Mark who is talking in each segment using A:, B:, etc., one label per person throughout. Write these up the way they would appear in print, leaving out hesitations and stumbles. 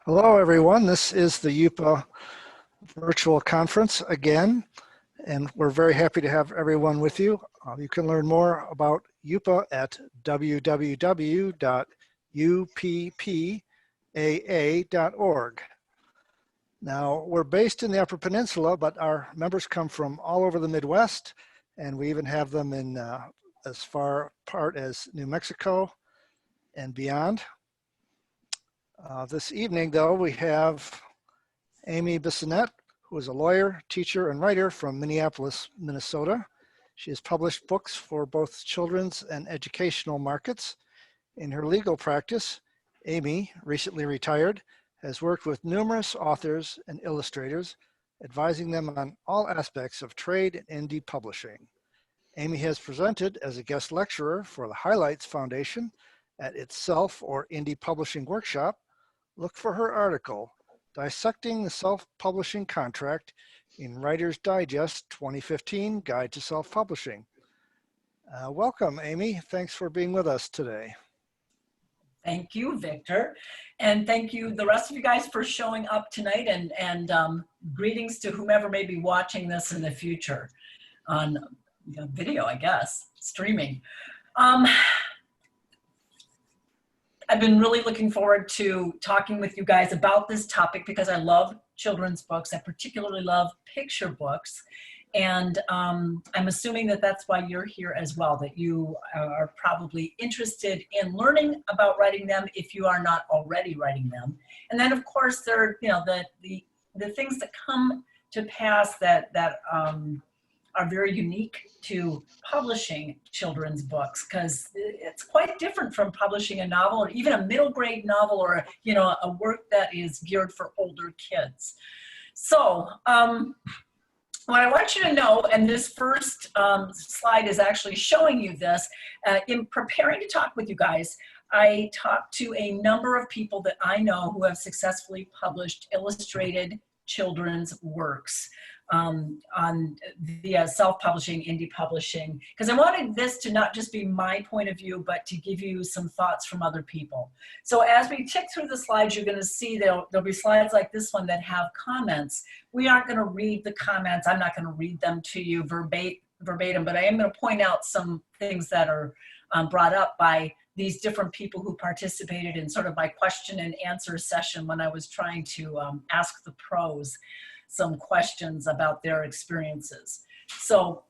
A: Hello, everyone. This is the UPA virtual conference again, and we're very happy to have everyone with you. You can learn more about UPA at www.uppaa.org. Now, we're based in the Upper Peninsula, but our members come from all over the Midwest, and we even have them in as far apart as New Mexico and beyond. This evening, though, we have Aimée Bissonette, who is a lawyer, teacher, and writer from Minneapolis, Minnesota. She has published books for both children's and educational markets. In her legal practice, Aimée, recently retired, has worked with numerous authors and illustrators, advising them on all aspects of trade and indie publishing. Aimée has presented as a guest lecturer for the Highlights Foundation at its Self or Indie Publishing Workshop. Look for her article, Dissecting the Self-Publishing Contract in Writer's Digest 2015 Guide to Self-Publishing. Welcome, Aimée. Thanks for being with us today.
B: Thank you, Victor. And thank you, the rest of you guys, for showing up tonight, and greetings to whomever may be watching this in the future on video, I guess, streaming. I've been really looking forward to talking with you guys about this topic because I love children's books. I particularly love picture books. And I'm assuming that that's why you're here as well, that you are probably interested in learning about writing them if you are not already writing them. And then, of course, there are the things that come to pass that are very unique to publishing children's books, because it's quite different from publishing a novel or even a middle grade novel or a work that is geared for older kids. So what I want you to know, and this first slide is actually showing you this, in preparing to talk with you guys, I talked to a number of people that I know who have successfully published illustrated children's works via self-publishing, indie publishing, because I wanted this to not just be my point of view, but to give you some thoughts from other people. So as we tick through the slides, you're going to see there'll be slides like this one that have comments. We aren't going to read the comments. I'm not going to read them to you verbatim, but I am going to point out some things that are brought up by these different people who participated in sort of my question and answer session when I was trying to ask the pros some questions about their experiences. So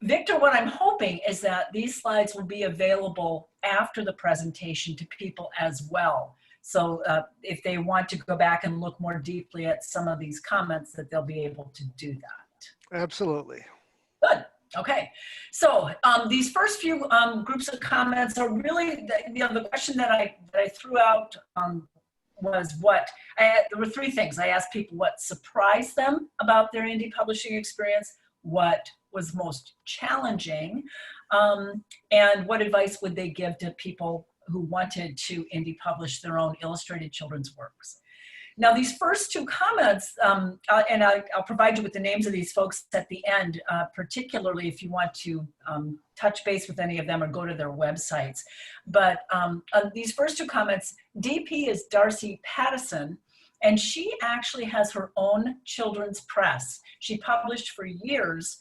B: Victor, what I'm hoping is that these slides will be available after the presentation to people as well. So if they want to go back and look more deeply at some of these comments, that they'll be able to do that.
A: Absolutely.
B: Good. Okay, so these first few groups of comments are really the question that I threw out was there were three things. I asked people what surprised them about their indie publishing experience, what was most challenging, and what advice would they give to people who wanted to indie publish their own illustrated children's works. Now, these first two comments, and I'll provide you with the names of these folks at the end, particularly if you want to touch base with any of them or go to their websites. But on these first two comments, DP is Darcy Pattison, and she actually has her own children's press. She published for years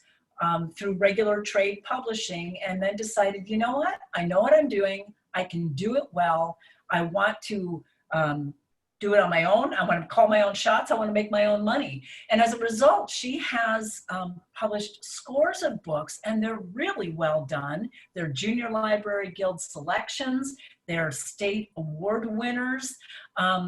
B: through regular trade publishing, and then decided, you know what? I know what I'm doing. I can do it well. I want to do it on my own. I want to call my own shots. I want to make my own money. And as a result, she has published scores of books, and they're really well done. They're Junior Library Guild selections. They're state award winners.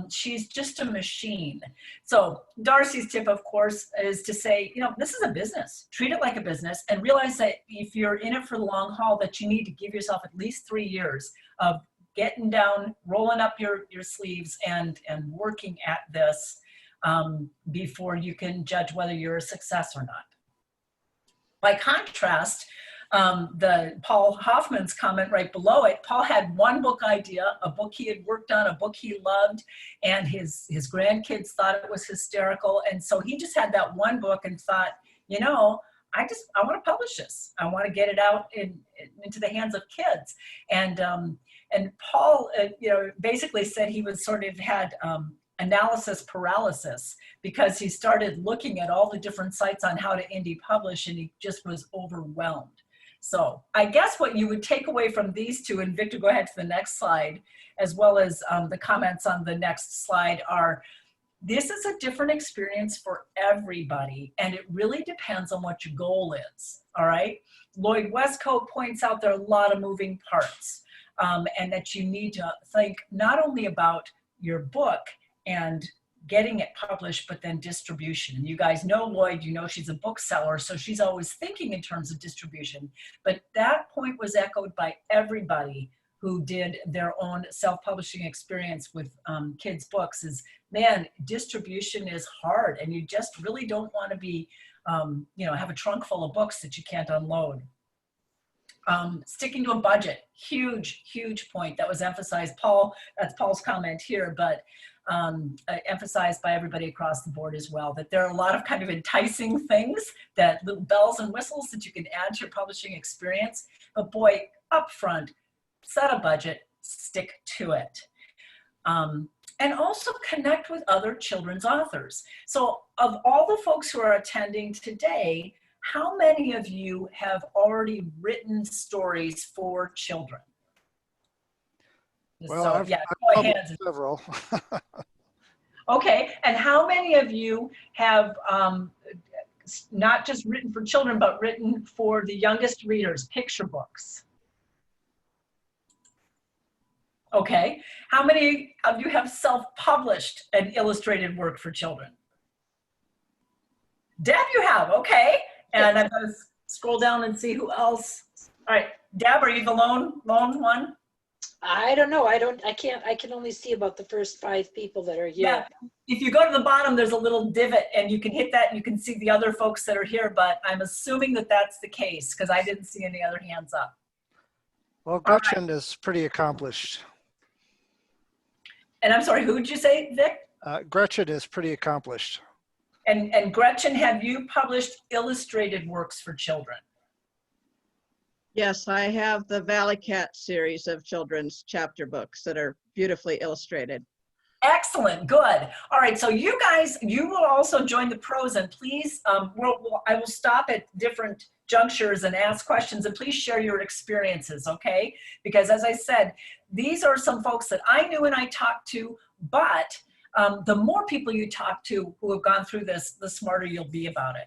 B: She's just a machine. So Darcy's tip, of course, is to say, this is a business. Treat it like a business, and realize that if you're in it for the long haul, that you need to give yourself at least 3 years of getting down, rolling up your sleeves and working at this before you can judge whether you're a success or not. By contrast, the Paul Hoffman's comment right below it, Paul had one book idea, a book he had worked on, a book he loved, and his grandkids thought it was hysterical. And so he just had that one book and thought, I want to publish this. I want to get it out into the hands of kids. And Paul, basically said he was sort of had analysis paralysis because he started looking at all the different sites on how to indie publish, and he just was overwhelmed. So I guess what you would take away from these two, and Victor, go ahead to the next slide, as well as the comments on the next slide, are this is a different experience for everybody, and it really depends on what your goal is, all right? Lloyd Westcoat points out there are a lot of moving parts, and that you need to think not only about your book and getting it published, but then distribution. And you guys know Lloyd, you know she's a bookseller, so she's always thinking in terms of distribution. But that point was echoed by everybody who did their own self-publishing experience with kids' books is, man, distribution is hard, and you just really don't want to be, you know, have a trunk full of books that you can't unload. Sticking to a budget, huge point that was emphasized. Paul, that's Paul's comment here, but emphasized by everybody across the board as well, that there are a lot of kind of enticing things, that little bells and whistles that you can add to your publishing experience. But boy, upfront, set a budget, stick to it. And also connect with other children's authors. So of all the folks who are attending today, how many of you have already written stories for children?
A: Well,
B: so,
A: I've
B: hands.
A: several.
B: Okay, and how many of you have not just written for children, but written for the youngest readers, picture books? Okay, how many of you have self-published an illustrated work for children? Deb, you have, okay. And I'm gonna scroll down and see who else. All right, Deb, are you the lone one?
C: I don't know. I can only see about the first 5 people that are here.
B: Yeah, if you go to the bottom, there's a little divot and you can hit that and you can see the other folks that are here, but I'm assuming that that's the case because I didn't see any other hands up.
A: Well, Gretchen is pretty accomplished.
B: And I'm sorry, who did you say, Vic?
A: Gretchen is pretty accomplished.
B: And Gretchen, have you published illustrated works for children?
D: Yes, I have the Valley Cat series of children's chapter books that are beautifully illustrated.
B: Excellent, good. All right, so you guys, you will also join the pros, and please, I will stop at different junctures and ask questions, and please share your experiences, okay? Because as I said, these are some folks that I knew and I talked to, but the more people you talk to who have gone through this, the smarter you'll be about it.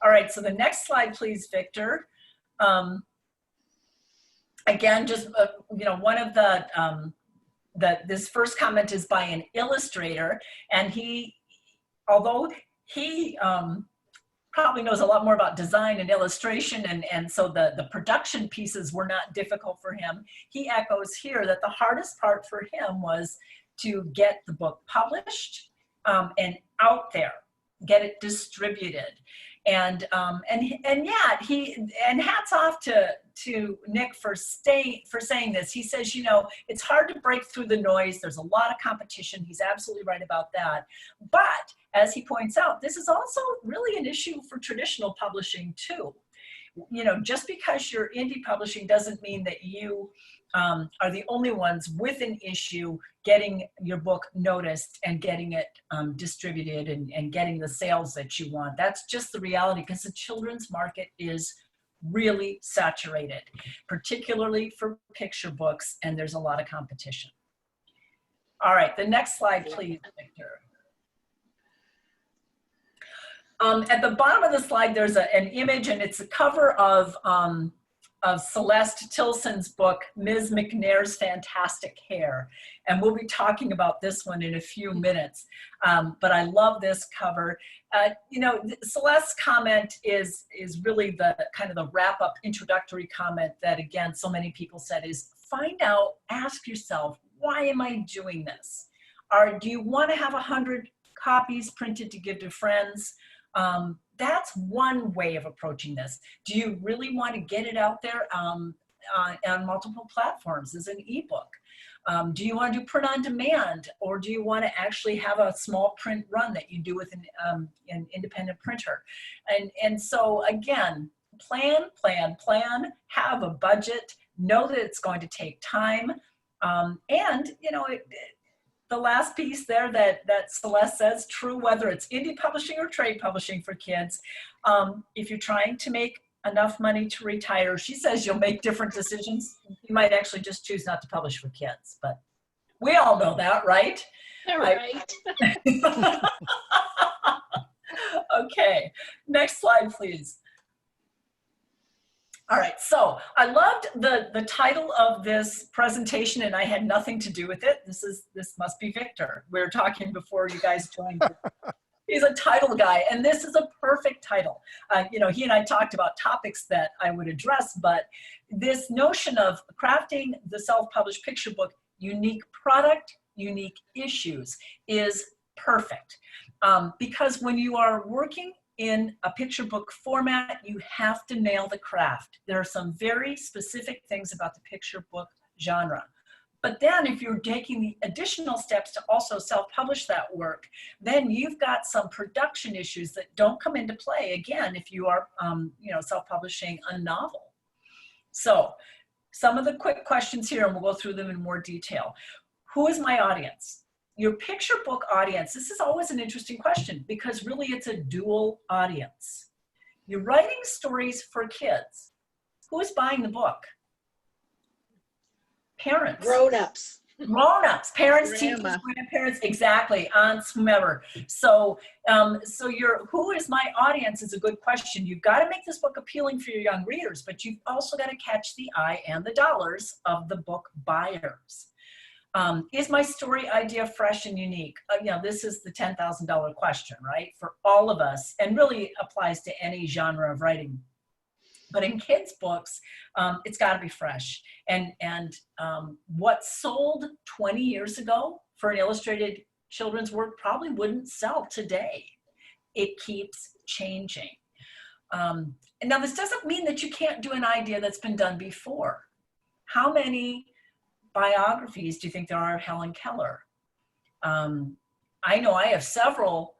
B: All right, so the next slide, please, Victor. Again, just, you know, one of this first comment is by an illustrator, and although he probably knows a lot more about design and illustration, and so the production pieces were not difficult for him, he echoes here that the hardest part for him was to get the book published and out there, get it distributed. And hats off to Nick for saying this. He says, you know, it's hard to break through the noise. There's a lot of competition. He's absolutely right about that. But as he points out, this is also really an issue for traditional publishing too. You know, just because you're indie publishing doesn't mean that you are the only ones with an issue getting your book noticed and getting it distributed and getting the sales that you want. That's just the reality, because the children's market is really saturated, particularly for picture books, and there's a lot of competition. All right, the next slide, please, Victor. At the bottom of the slide, there's an image, and it's a cover of Celeste Tilson's book, Ms. McNair's Fantastic Hair. And we'll be talking about this one in a few minutes. But I love this cover. You know, Celeste's comment is really the kind of the wrap-up introductory comment that, again, so many people said is find out, ask yourself, why am I doing this? Do you want to have 100 copies printed to give to friends? That's one way of approaching this. Do you really want to get it out there on multiple platforms as an ebook? Do you want to do print on demand, or do you want to actually have a small print run that you do with an independent printer? And so again, plan, have a budget, know that it's going to take time, and you know, the last piece there that Celeste says, true whether it's indie publishing or trade publishing for kids. If you're trying to make enough money to retire, she says you'll make different decisions. You might actually just choose not to publish for kids, but we all know that, right?
C: All right.
B: Okay, next slide, please. All right, so I loved the title of this presentation, and I had nothing to do with it. This must be Victor. We were talking before you guys joined. He's a title guy, and this is a perfect title. You know, he and I talked about topics that I would address, but this notion of crafting the self-published picture book, unique product, unique issues, is perfect. Because when you are working in a picture book format, you have to nail the craft. There are some very specific things about the picture book genre. But then if you're taking the additional steps to also self-publish that work, then you've got some production issues that don't come into play, again, if you are you know, self-publishing a novel. So some of the quick questions here, and we'll go through them in more detail. Who is my audience? Your picture book audience, this is always an interesting question because really it's a dual audience. You're writing stories for kids. Who is buying the book? Parents.
C: Grown-ups.
B: Grown-ups, parents,
D: Grandma.
B: teachers, grandparents, exactly, aunts, whomever. So, who is my audience is a good question. You've got to make this book appealing for your young readers, but you've also got to catch the eye and the dollars of the book buyers. Is my story idea fresh and unique? You know, this is the $10,000 question, right? For all of us, and really applies to any genre of writing. But in kids' books, it's got to be fresh. And what sold 20 years ago for an illustrated children's work probably wouldn't sell today. It keeps changing. And now this doesn't mean that you can't do an idea that's been done before. How many biographies do you think there are of Helen Keller? I know I have several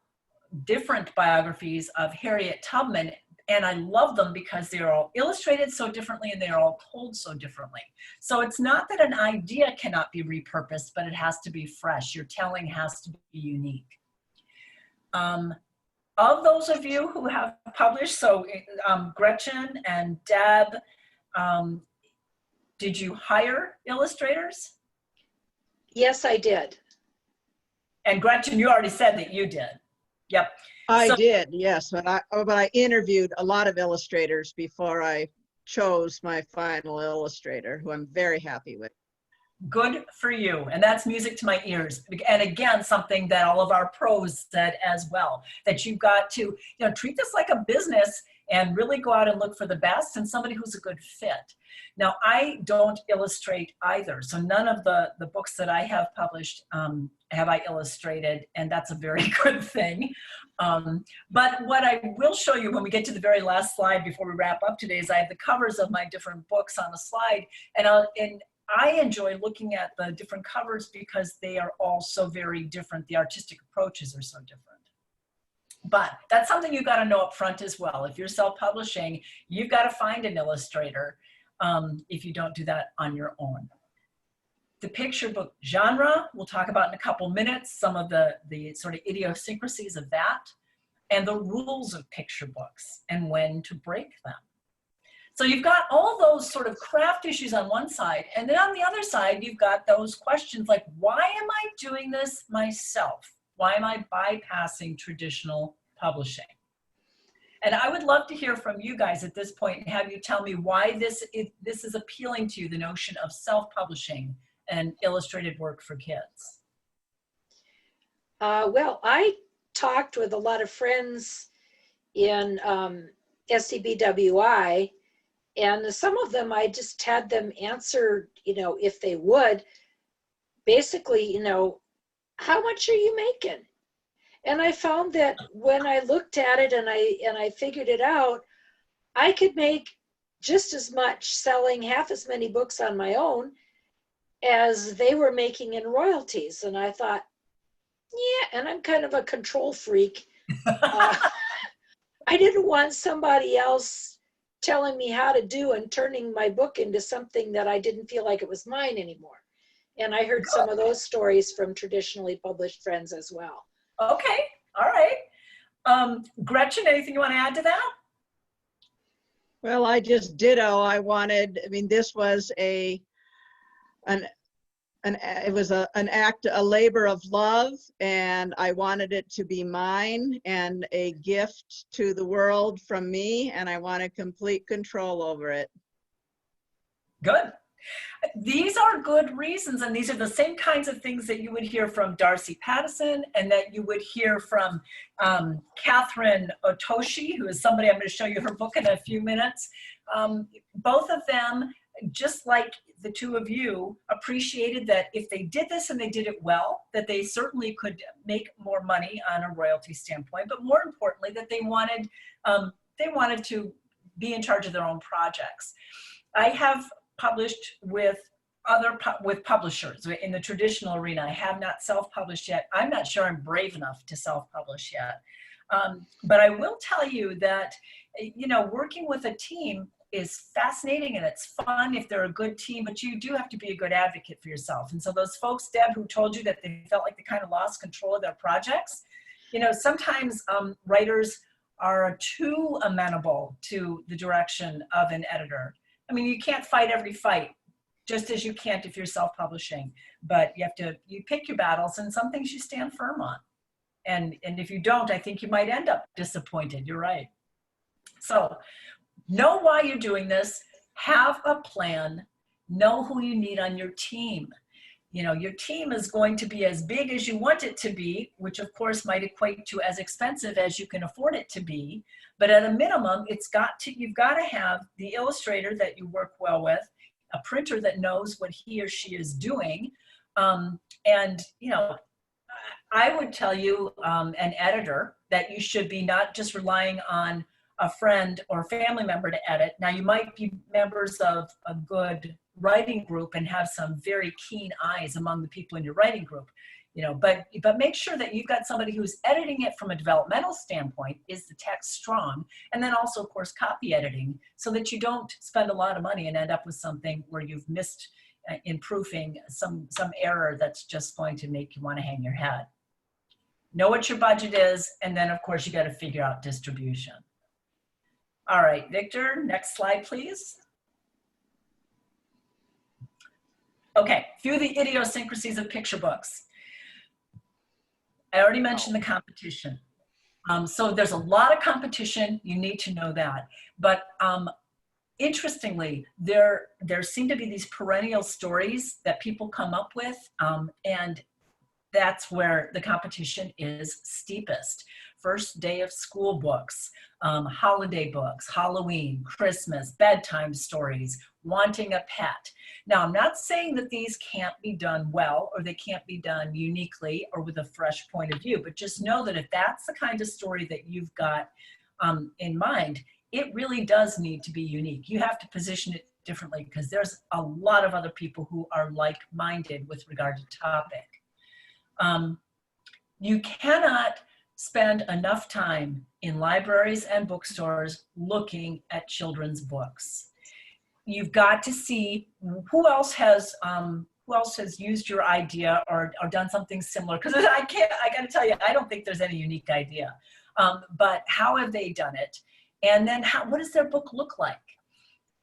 B: different biographies of Harriet Tubman, and I love them because they're all illustrated so differently and they're all told so differently. So it's not that an idea cannot be repurposed, but it has to be fresh. Your telling has to be unique. Of those of you who have published, so Gretchen and Deb, did you hire illustrators?
C: Yes, I did.
B: And Gretchen, you already said that you did. Yep.
D: I did, yes, but I interviewed a lot of illustrators before I chose my final illustrator, who I'm very happy with.
B: Good for you. And that's music to my ears. And again, something that all of our pros said as well, that you've got to, you know, treat this like a business and really go out and look for the best and somebody who's a good fit. Now, I don't illustrate either. So none of the books that I have published have I illustrated, and that's a very good thing. But what I will show you when we get to the very last slide before we wrap up today is I have the covers of my different books on the slide. And I enjoy looking at the different covers because they are all so very different. The artistic approaches are so different. But that's something you've got to know up front as well. If you're self-publishing, you've got to find an illustrator if you don't do that on your own. The picture book genre, we'll talk about in a couple minutes, some of the sort of idiosyncrasies of that, and the rules of picture books and when to break them. So you've got all those sort of craft issues on one side, and then on the other side, you've got those questions like, why am I doing this myself? Why am I bypassing traditional publishing? And I would love to hear from you guys at this point and have you tell me why this is appealing to you, the notion of self-publishing and illustrated work for kids.
C: Well, I talked with a lot of friends in SCBWI, and some of them I just had them answer, you know, if they would, basically, you know, how much are you making? And I found that when I looked at it and I figured it out, I could make just as much selling half as many books on my own as they were making in royalties. And I thought, yeah, and I'm kind of a control freak. I didn't want somebody else telling me how to do and turning my book into something that I didn't feel like it was mine anymore. And I heard some of those stories from traditionally published friends as well.
B: Okay, all right. Gretchen, anything you want to add to that?
D: Well, I just ditto. I mean, this was it was an act, a labor of love, and I wanted it to be mine and a gift to the world from me, and I wanted complete control over it.
B: Good. These are good reasons, and these are the same kinds of things that you would hear from Darcy Pattison and that you would hear from Catherine Otoshi, who is somebody, I'm going to show you her book in a few minutes. Both of them, just like the two of you, appreciated that if they did this and they did it well, that they certainly could make more money on a royalty standpoint, but more importantly, that they wanted to be in charge of their own projects. I have published with publishers in the traditional arena. I have not self-published yet. I'm not sure I'm brave enough to self-publish yet. But I will tell you that, working with a team is fascinating and it's fun if they're a good team, but you do have to be a good advocate for yourself. And so those folks, Deb, who told you that they felt like they kind of lost control of their projects, sometimes writers are too amenable to the direction of an editor. I mean, you can't fight every fight, just as you can't if you're self-publishing, but you pick your battles, and some things you stand firm on. And if you don't, I think you might end up disappointed. You're right. So know why you're doing this, have a plan, know who you need on your team. Your team is going to be as big as you want it to be, which of course might equate to as expensive as you can afford it to be. But at a minimum, you've got to have the illustrator that you work well with, a printer that knows what he or she is doing. I would tell you, an editor, that you should be not just relying on a friend or family member to edit. Now, you might be members of a good writing group and have some very keen eyes among the people in your writing group, but make sure that you've got somebody who's editing it from a developmental standpoint. Is the text strong? And then also, of course, copy editing, so that you don't spend a lot of money and end up with something where you've missed in proofing some error that's just going to make you want to hang your head. Know what your budget is, and then of course you got to figure out distribution. All right, Victor, next slide, please. Okay, a few of the idiosyncrasies of picture books. I already mentioned the competition. So there's a lot of competition, you need to know that. But interestingly, there seem to be these perennial stories that people come up with, and that's where the competition is steepest. First day of school books, holiday books, Halloween, Christmas, bedtime stories, wanting a pet. Now, I'm not saying that these can't be done well, or they can't be done uniquely or with a fresh point of view, but just know that if that's the kind of story that you've got in mind, it really does need to be unique. You have to position it differently, because there's a lot of other people who are like-minded with regard to topic. You cannot spend enough time in libraries and bookstores looking at children's books. You've got to see who else has used your idea or done something similar. Because I got to tell you, I don't think there's any unique idea. But how have they done it? And then what does their book look like?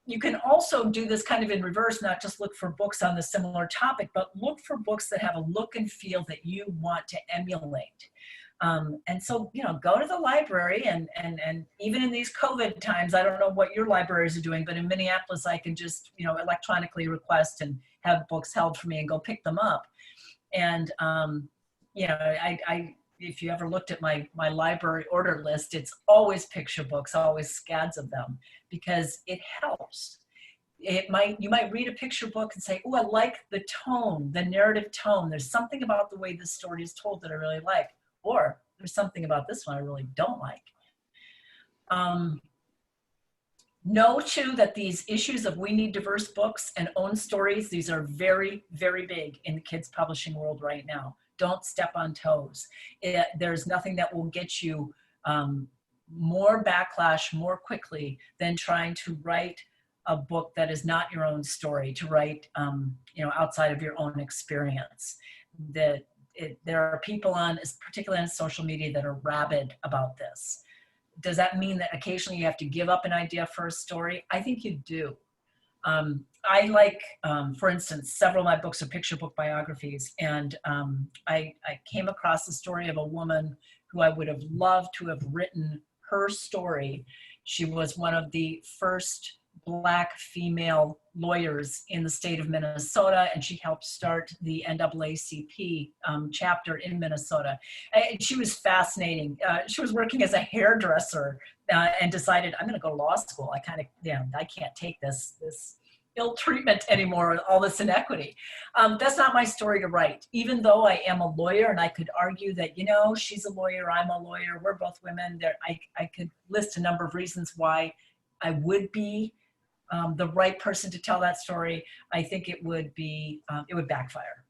B: You can also do this kind of in reverse, not just look for books on the similar topic, but look for books that have a look and feel that you want to emulate. And so, go to the library, and even in these COVID times, I don't know what your libraries are doing, but in Minneapolis, I can just, electronically request and have books held for me and go pick them up. And, if you ever looked at my library order list, it's always picture books, always scads of them, because it helps. You might read a picture book and say, oh, I like the tone, the narrative tone. There's something about the way this story is told that I really like. Or there's something about this one I really don't like. Know too that these issues of we need diverse books and own stories, these are very, very big in the kids publishing world right now. Don't step on toes. There's nothing that will get you more backlash more quickly than trying to write a book that is not your own story, to write, you know, outside of your own experience. There are people on, particularly on social media, that are rabid about this. Does that mean that occasionally you have to give up an idea for a story? I think you do. I like, for instance, several of my books are picture book biographies, and I came across the story of a woman who I would have loved to have written her story. She was one of the first Black female lawyers in the state of Minnesota, and she helped start the NAACP chapter in Minnesota. And she was fascinating. She was working as a hairdresser and decided, I'm going to go to law school. I can't take this ill treatment anymore, all this inequity. That's not my story to write. Even though I am a lawyer, and I could argue that, you know, she's a lawyer, I'm a lawyer, we're both women. I could list a number of reasons why I would be the right person to tell that story. I think it would backfire.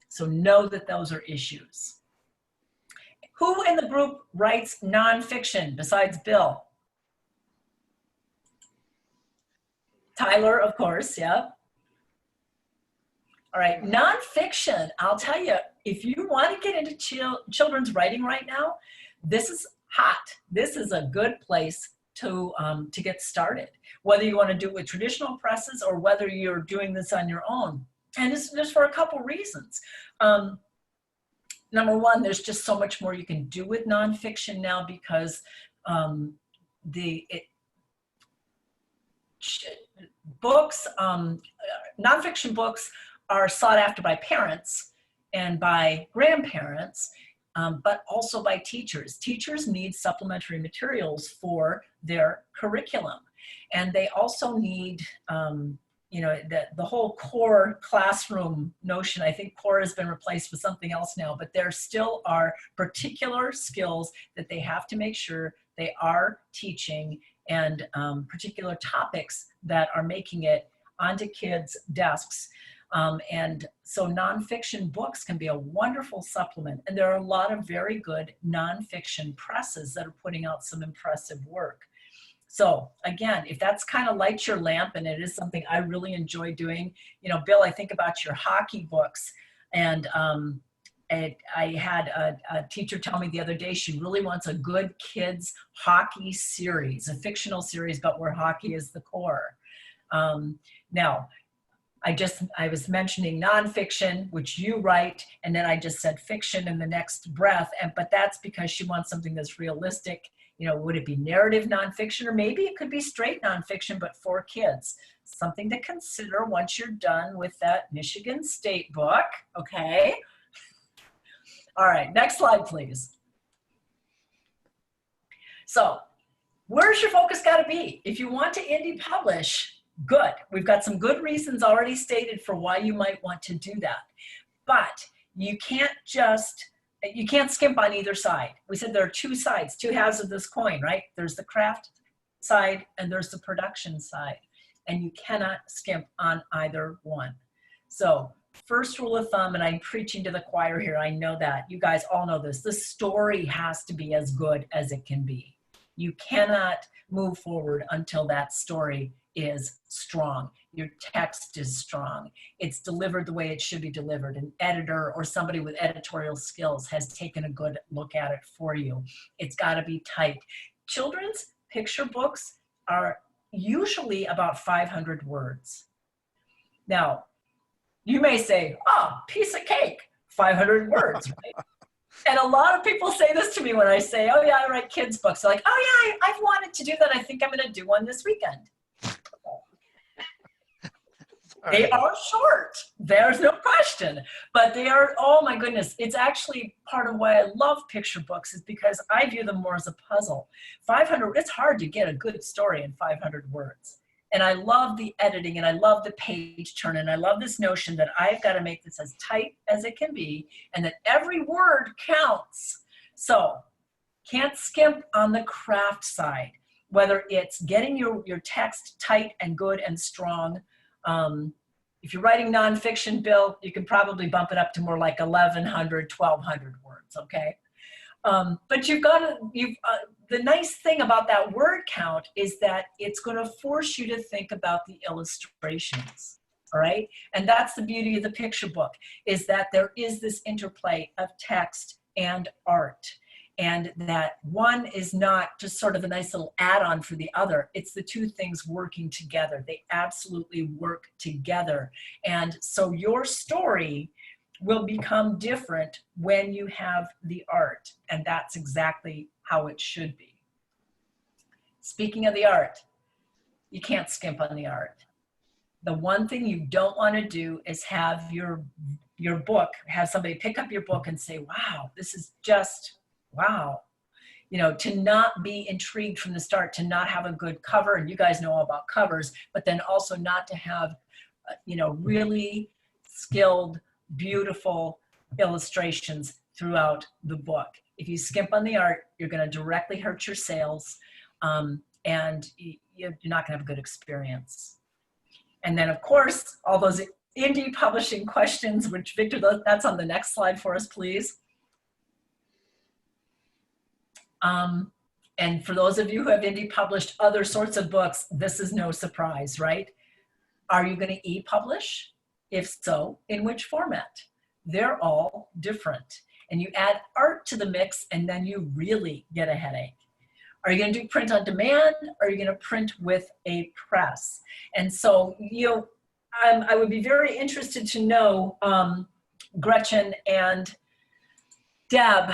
B: So know that those are issues. Who in the group writes nonfiction besides Bill? Tyler, of course, yeah. All right, nonfiction, I'll tell you, if you want to get into children's writing right now, this is hot. This is a good place to get started, whether you want to do it with traditional presses or whether you're doing this on your own. And it's just for a couple reasons. Number one, there's just so much more you can do with nonfiction now, because nonfiction books are sought after by parents and by grandparents, but also by teachers. Teachers need supplementary materials for their curriculum. And they also need, you know, the whole core classroom notion. I think core has been replaced with something else now, but there still are particular skills that they have to make sure they are teaching, and particular topics that are making it onto kids' desks. And so nonfiction books can be a wonderful supplement. And there are a lot of very good nonfiction presses that are putting out some impressive work. So again, if that's kind of lights your lamp, and it is something I really enjoy doing, you know, Bill, I think about your hockey books, and I had a teacher tell me the other day she really wants a good kids hockey series, a fictional series, but where hockey is the core. Now, I was mentioning nonfiction, which you write, and then I just said fiction in the next breath, but that's because she wants something that's realistic. You know, would it be narrative nonfiction, or maybe it could be straight nonfiction, but for kids? Something to consider once you're done with that Michigan State book, okay? All right, next slide, please. So, where's your focus got to be? If you want to indie publish, good. We've got some good reasons already stated for why you might want to do that. But you can't skimp on either side. We said there are two sides, two halves of this coin, right? There's the craft side and there's the production side. And you cannot skimp on either one. So, first rule of thumb, and I'm preaching to the choir here, I know that. You guys all know this. The story has to be as good as it can be. You cannot move forward until that story is strong. Your text is strong. It's delivered the way it should be delivered. An editor or somebody with editorial skills has taken a good look at it for you. It's got to be tight. Children's picture books are usually about 500 words. Now, you may say, oh, piece of cake, 500 words, right? And a lot of people say this to me when I say, oh yeah, I write kids' books. They're like, oh yeah, I've wanted to do that. I think I'm gonna do one this weekend. They are short, there's no question, but they are, oh my goodness, it's actually part of why I love picture books, is because I view them more as a puzzle. 500, it's hard to get a good story in 500 words. And I love the editing, and I love the page turn, and I love this notion that I've got to make this as tight as it can be, and that every word counts. So, can't skimp on the craft side, whether it's getting your text tight and good and strong. If you're writing nonfiction, Bill, you can probably bump it up to more like 1,100, 1,200 words, okay? But the nice thing about that word count is that it's going to force you to think about the illustrations. All right. And that's the beauty of the picture book, is that there is this interplay of text and art. And that one is not just sort of a nice little add-on for the other. It's the two things working together. They absolutely work together. And so your story will become different when you have the art. And that's exactly how it should be. Speaking of the art, you can't skimp on the art. The one thing you don't want to do is have your book, have somebody pick up your book and say, wow, this is just, wow. You know, to not be intrigued from the start, to not have a good cover, and you guys know all about covers, but then also not to have, you know, really skilled, beautiful illustrations throughout the book. If you skimp on the art, you're going to directly hurt your sales, and you're not going to have a good experience. And then, of course, all those indie publishing questions, which Victor, that's on the next slide for us, please. And for those of you who have indie published other sorts of books, this is no surprise, right? Are you going to e-publish? If so, in which format? They're all different. And you add art to the mix, and then you really get a headache. Are you going to do print on demand? Or are you going to print with a press? And so, you know, I would be very interested to know, Gretchen and Deb,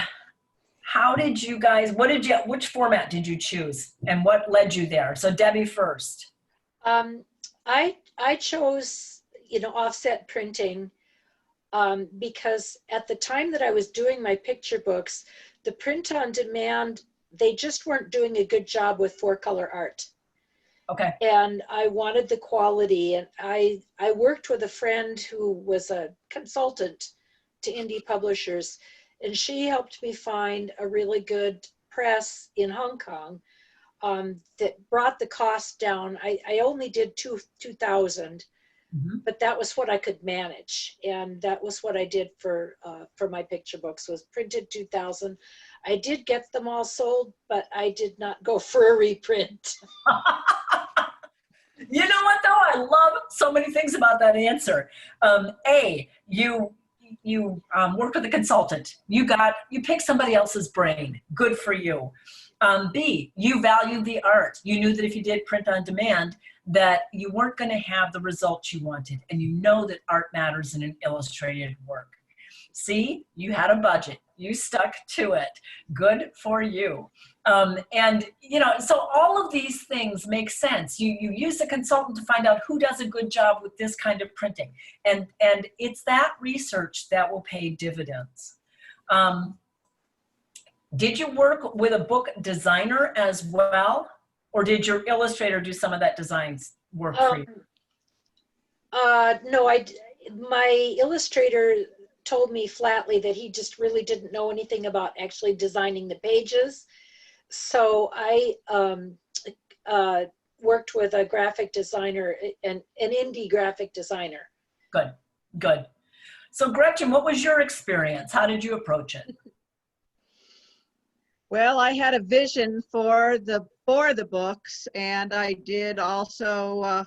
B: how did you guys, which format did you choose? And what led you there? So Debbie first.
C: I chose, you know, offset printing because at the time that I was doing my picture books, the print on demand, they just weren't doing a good job with 4-color art.
B: Okay.
C: And I wanted the quality, and I worked with a friend who was a consultant to indie publishers, and she helped me find a really good press in Hong Kong that brought the cost down. I only did 2,000, but that was what I could manage, and that was what I did for my picture books, was printed 2,000. I did get them all sold, but I did not go for a reprint.
B: You know what though? I love so many things about that answer. A, you worked with a consultant. You picked somebody else's brain. Good for you. B, you valued the art. You knew that if you did print on demand, that you weren't going to have the results you wanted. And you know that art matters in an illustrated work. C, you had a budget. You stuck to it. Good for you. And, you know, so all of these things make sense. You use a consultant to find out who does a good job with this kind of printing. And it's that research that will pay dividends. Did you work with a book designer as well? Or did your illustrator do some of that designs work for you?
C: No, my illustrator told me flatly that he just really didn't know anything about actually designing the pages. So I worked with a graphic designer, an indie graphic designer.
B: Good, good. So Gretchen, what was your experience? How did you approach it?
D: Well, I had a vision for the books, and I did also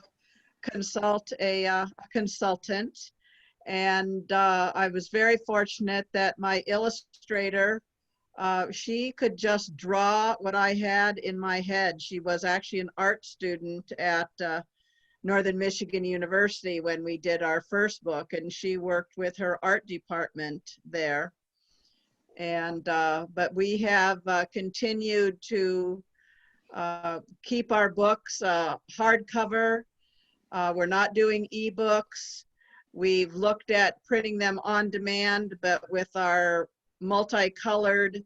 D: consult a consultant. And I was very fortunate that my illustrator, she could just draw what I had in my head. She was actually an art student at Northern Michigan University when we did our first book, and she worked with her art department there. And but we have continued to keep our books hardcover. We're not doing ebooks. We've looked at printing them on demand, but with our multicolored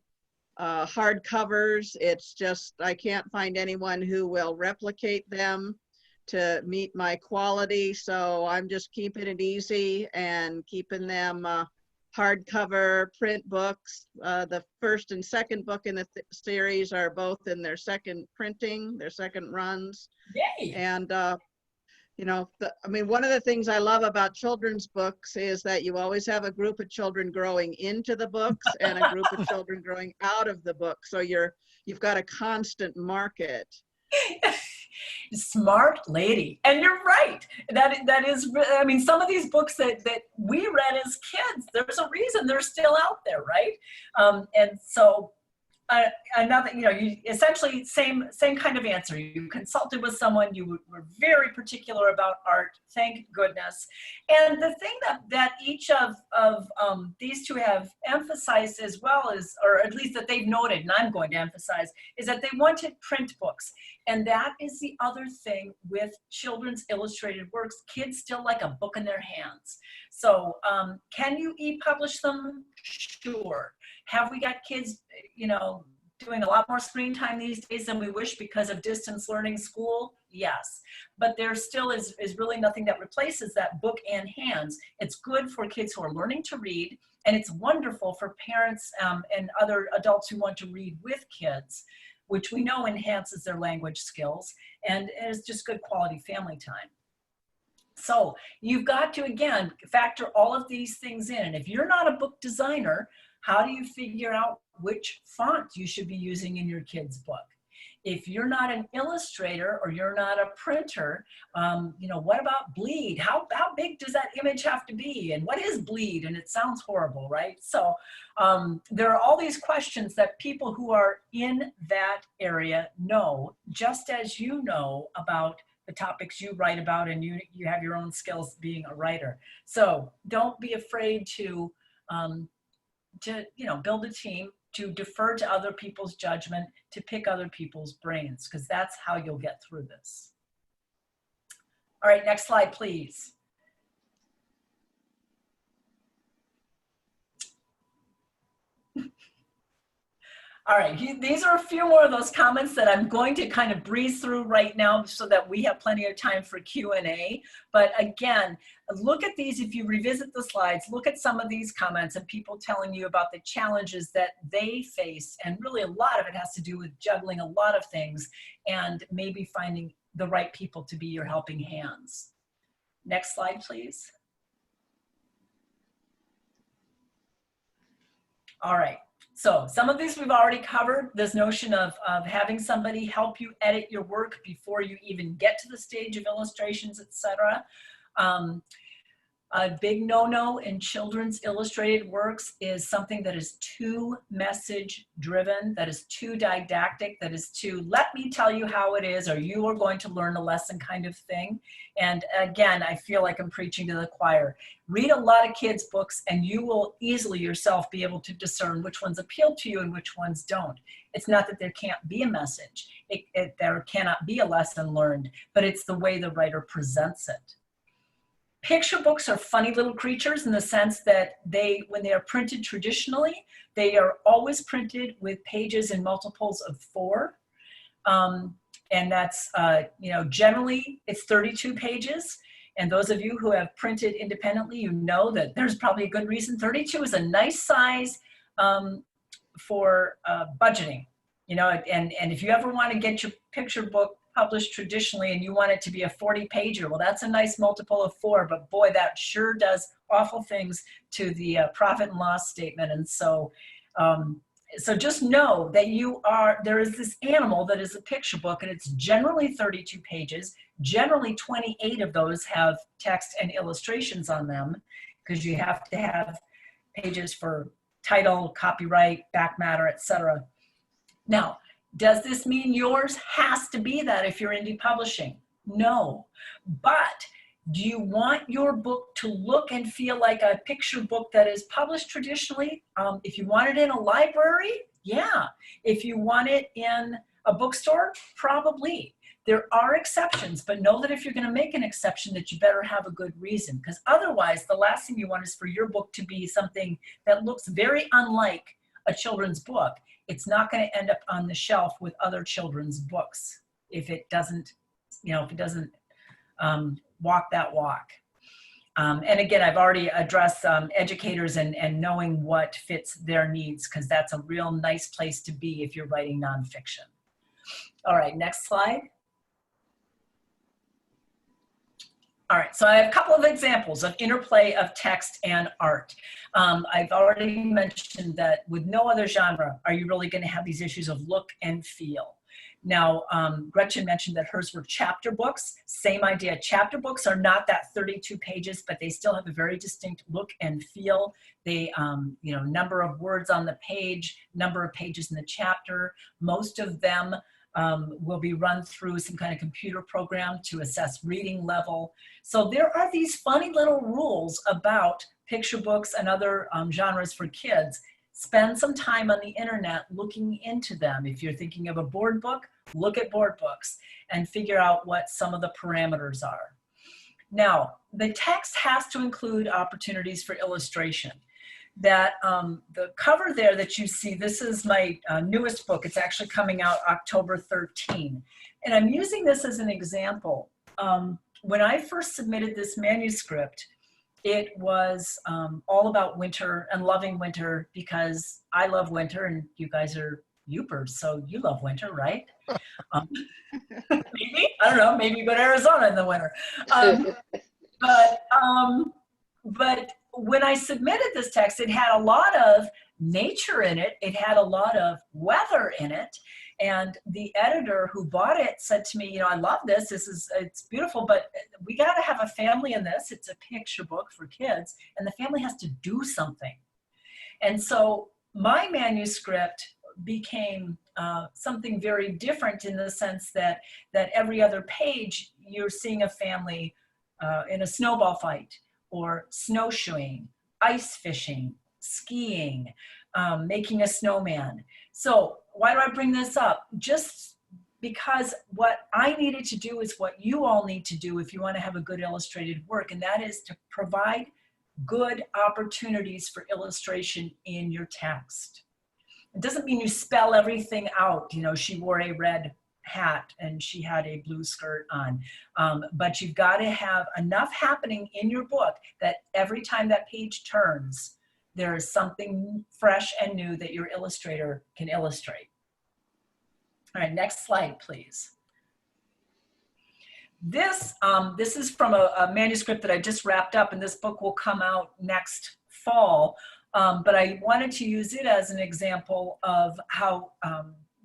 D: hardcovers, it's just, I can't find anyone who will replicate them to meet my quality. So I'm just keeping it easy and keeping them hardcover print books. The first and second book in the series are both in their second printing, their second runs.
B: Yay.
D: And You know, I mean, one of the things I love about children's books is that you always have a group of children growing into the books and a group of children growing out of the book. So you've got a constant market.
B: Smart lady. And you're right. That is, I mean, some of these books that we read as kids, there's a reason they're still out there, right? And so another, you know, you essentially same kind of answer. You consulted with someone, you were very particular about art, thank goodness. And the thing that each of these two have emphasized as well is, or at least that they've noted, and I'm going to emphasize, is that they wanted print books. And that is the other thing with children's illustrated works. Kids still like a book in their hands. So can you e-publish them? Sure. Have we got kids, you know, doing a lot more screen time these days than we wish because of distance learning school? Yes. But there still is really nothing that replaces that book and hands. It's good for kids who are learning to read, and it's wonderful for parents and other adults who want to read with kids, which we know enhances their language skills and is just good quality family time. So you've got to, again, factor all of these things in. And if you're not a book designer, how do you figure out which font you should be using in your kid's book? If you're not an illustrator or you're not a printer, you know, what about bleed? How big does that image have to be? And what is bleed? And it sounds horrible, right? So there are all these questions that people who are in that area know, just as you know about the topics you write about, and you have your own skills being a writer. So don't be afraid to you know, build a team, to defer to other people's judgment, to pick other people's brains, because that's how you'll get through this. All right, next slide, please. All right, these are a few more of those comments that I'm going to kind of breeze through right now so that we have plenty of time for Q&A. But again, look at these. If you revisit the slides, look at some of these comments and people telling you about the challenges that they face. And really a lot of it has to do with juggling a lot of things and maybe finding the right people to be your helping hands. Next slide, please. All right. So some of these we've already covered, this notion of having somebody help you edit your work before you even get to the stage of illustrations, etc. A big no-no in children's illustrated works is something that is too message driven, that is too didactic, that is too let me tell you how it is or you are going to learn a lesson kind of thing. And again, I feel like I'm preaching to the choir. Read a lot of kids' books and you will easily yourself be able to discern which ones appeal to you and which ones don't. It's not that there can't be a message, there cannot be a lesson learned, but it's the way the writer presents it. Picture books are funny little creatures in the sense that when they are printed traditionally, they are always printed with pages in multiples of 4. And that's, you know, generally it's 32 pages. And those of you who have printed independently, you know that there's probably a good reason. 32 is a nice size for budgeting, you know, and if you ever want to get your picture book published traditionally and you want it to be a 40-pager, well, that's a nice multiple of 4, but boy, that sure does awful things to the profit and loss statement. And so, so just know that there is this animal that is a picture book, and it's generally 32 pages. Generally 28 of those have text and illustrations on them, because you have to have pages for title, copyright, back matter, etc. Now, does this mean yours has to be that if you're indie publishing? No. But do you want your book to look and feel like a picture book that is published traditionally? If you want it in a library, yeah. If you want it in a bookstore, probably. There are exceptions, but know that if you're going to make an exception, that you better have a good reason, because otherwise the last thing you want is for your book to be something that looks very unlike a children's book. It's not going to end up on the shelf with other children's books if it doesn't, you know, if it doesn't walk that walk. And again, I've already addressed educators and knowing what fits their needs, because that's a real nice place to be if you're writing nonfiction. All right, next slide. All right, so I have a couple of examples of interplay of text and art. I've already mentioned that with no other genre are you really going to have these issues of look and feel. Now, Gretchen mentioned that hers were chapter books. Same idea. Chapter books are not that 32 pages, but they still have a very distinct look and feel. They, you know, number of words on the page, number of pages in the chapter. Most of them will be run through some kind of computer program to assess reading level. So there are these funny little rules about picture books and other genres for kids. Spend some time on the internet looking into them. If you're thinking of a board book, look at board books and figure out what some of the parameters are. Now, the text has to include opportunities for illustration. That the cover there that you see, this is my newest book. It's actually coming out October 13. And I'm using this as an example. When I first submitted this manuscript, it was all about winter and loving winter because I love winter and you guys are Youpers, so you love winter, right? Maybe, I don't know, maybe you go to Arizona in the winter. But when I submitted this text, it had a lot of nature in it. It had a lot of weather in it. And the editor who bought it said to me, you know, I love this. It's beautiful, but we got to have a family in this. It's a picture book for kids, and the family has to do something. And so my manuscript became something very different in the sense that every other page, you're seeing a family in a snowball fight, or snowshoeing, ice fishing, skiing, making a snowman. So why do I bring this up? Just because what I needed to do is what you all need to do if you want to have a good illustrated work, and that is to provide good opportunities for illustration in your text. It doesn't mean you spell everything out. You know, she wore a red hat and she had a blue skirt on. But you've got to have enough happening in your book that every time that page turns, there is something fresh and new that your illustrator can illustrate. All right, next slide, please. This is from a manuscript that I just wrapped up, and this book will come out next fall. But I wanted to use it as an example of how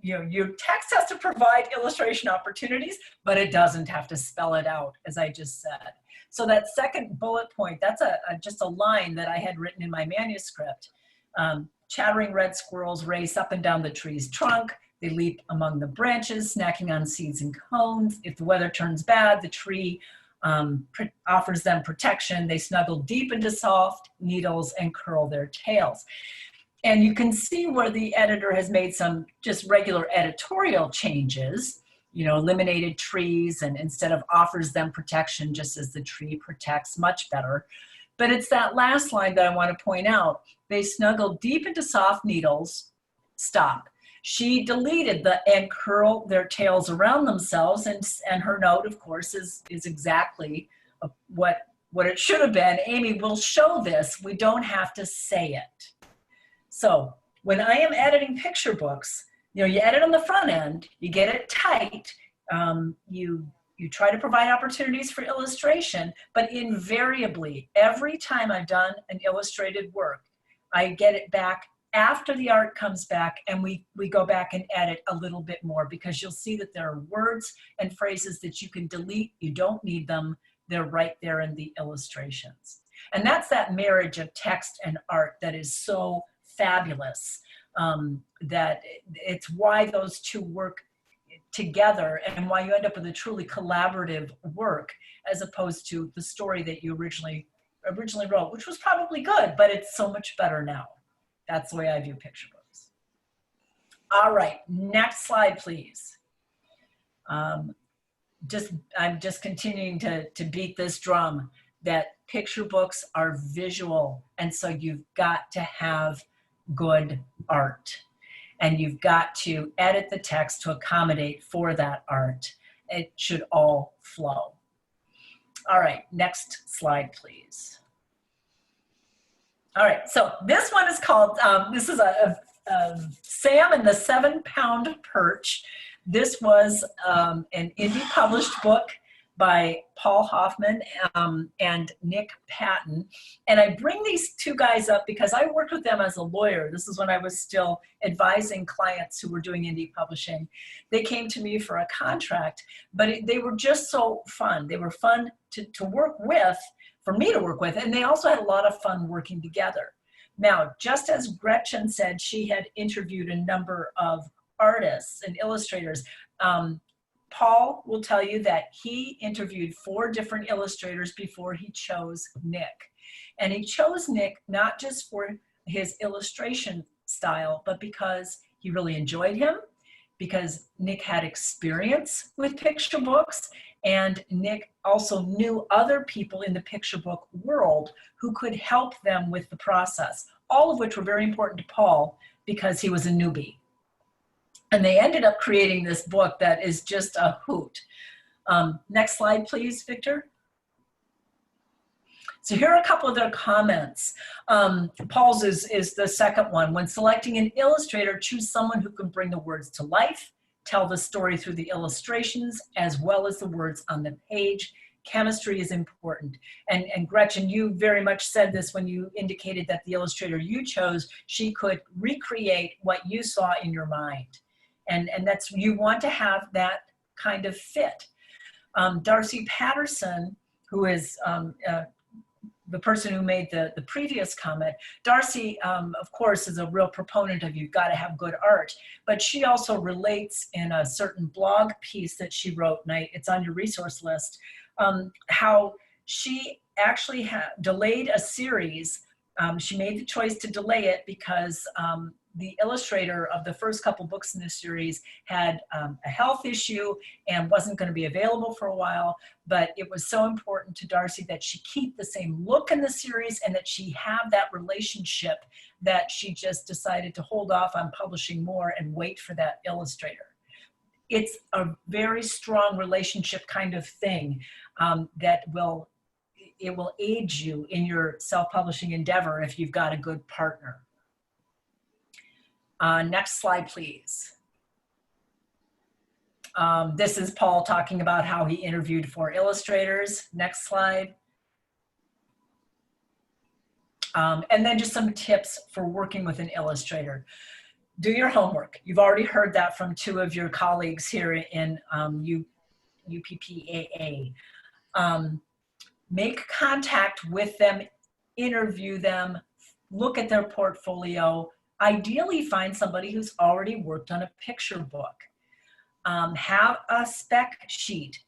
B: you know, your text has to provide illustration opportunities, but it doesn't have to spell it out, as I just said. So that second bullet point, that's just a line that I had written in my manuscript. Chattering red squirrels race up and down the tree's trunk. They leap among the branches, snacking on seeds and cones. If the weather turns bad, the tree offers them protection. They snuggle deep into soft needles and curl their tails. And you can see where the editor has made some just regular editorial changes, you know, eliminated trees, and instead of offers them protection, just as the tree protects, much better. But it's that last line that I want to point out. They snuggle deep into soft needles, stop. She deleted the and curl their tails around themselves, and her note, of course, is exactly what it should have been. Aimée will show this. We don't have to say it. So when I am editing picture books, you know, you edit on the front end, you get it tight, you try to provide opportunities for illustration, but invariably, every time I've done an illustrated work, I get it back after the art comes back, and we go back and edit a little bit more, because you'll see that there are words and phrases that you can delete. You don't need them. They're right there in the illustrations. And that's that marriage of text and art that is so fabulous, that it's why those two work together and why you end up with a truly collaborative work, as opposed to the story that you originally wrote, which was probably good, but it's so much better now. That's the way I view picture books. All right, next slide, please. I'm just continuing to beat this drum that picture books are visual, and so you've got to have good art, and you've got to edit the text to accommodate for that art. It should all flow. All right, next slide, please. All right, so this one is called, this is a Sam and the 7-Pound Perch. This was an indie published book by Paul Hoffman and Nick Patton. And I bring these two guys up because I worked with them as a lawyer. This is when I was still advising clients who were doing indie publishing. They came to me for a contract, but they were just so fun. They were fun to work with, for me to work with, and they also had a lot of fun working together. Now, just as Gretchen said, she had interviewed a number of artists and illustrators. Paul will tell you that he interviewed 4 different illustrators before he chose Nick. And he chose Nick not just for his illustration style, but because he really enjoyed him, because Nick had experience with picture books, and Nick also knew other people in the picture book world who could help them with the process, all of which were very important to Paul because he was a newbie. And they ended up creating this book that is just a hoot. Next slide, please, Victor. So here are a couple of their comments. Paul's is the second one. When selecting an illustrator, choose someone who can bring the words to life, tell the story through the illustrations, as well as the words on the page. Chemistry is important. And Gretchen, you very much said this when you indicated that the illustrator you chose, she could recreate what you saw in your mind. And that's, you want to have that kind of fit. Darcy Patterson, who is the person who made the previous comment, Darcy, of course, is a real proponent of you've got to have good art, but she also relates in a certain blog piece that she wrote, and it's on your resource list, how she actually delayed a series. She made the choice to delay it because the illustrator of the first couple books in this series had a health issue and wasn't going to be available for a while, but it was so important to Darcy that she keep the same look in the series and that she have that relationship that she just decided to hold off on publishing more and wait for that illustrator. It's a very strong relationship kind of thing that will aid you in your self-publishing endeavor if you've got a good partner. Next slide, please. This is Paul talking about how he interviewed 4 illustrators. Next slide. And then just some tips for working with an illustrator. Do your homework. You've already heard that from 2 of your colleagues here in UPPAA. Make contact with them, interview them, look at their portfolio. Ideally, find somebody who's already worked on a picture book. Have a spec sheet.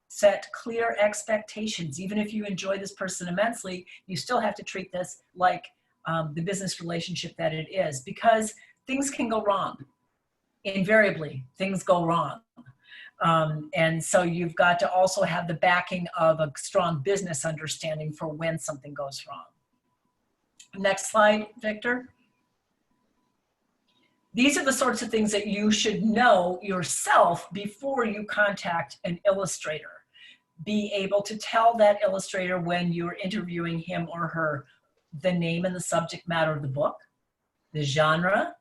B: Set clear expectations. Even if you enjoy this person immensely, you still have to treat this like the business relationship that it is, because things can go wrong. Invariably, things go wrong. And so you've got to also have the backing of a strong business understanding for when something goes wrong. Next slide, Victor. These are the sorts of things that you should know yourself before you contact an illustrator. Be able to tell that illustrator when you're interviewing him or her the name and the subject matter of the book, the genre,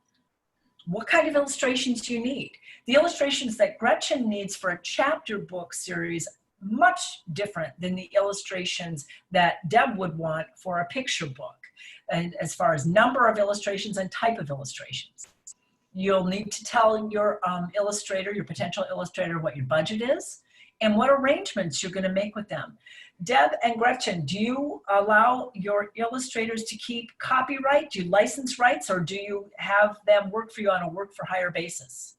B: what kind of illustrations you need. The illustrations that Gretchen needs for a chapter book series, much different than the illustrations that Deb would want for a picture book, and as far as number of illustrations and type of illustrations. You'll need to tell your illustrator, your potential illustrator, what your budget is and what arrangements you're going to make with them. Deb and Gretchen, do you allow your illustrators to keep copyright? Do you license rights, or do you have them work for you on a work-for-hire basis?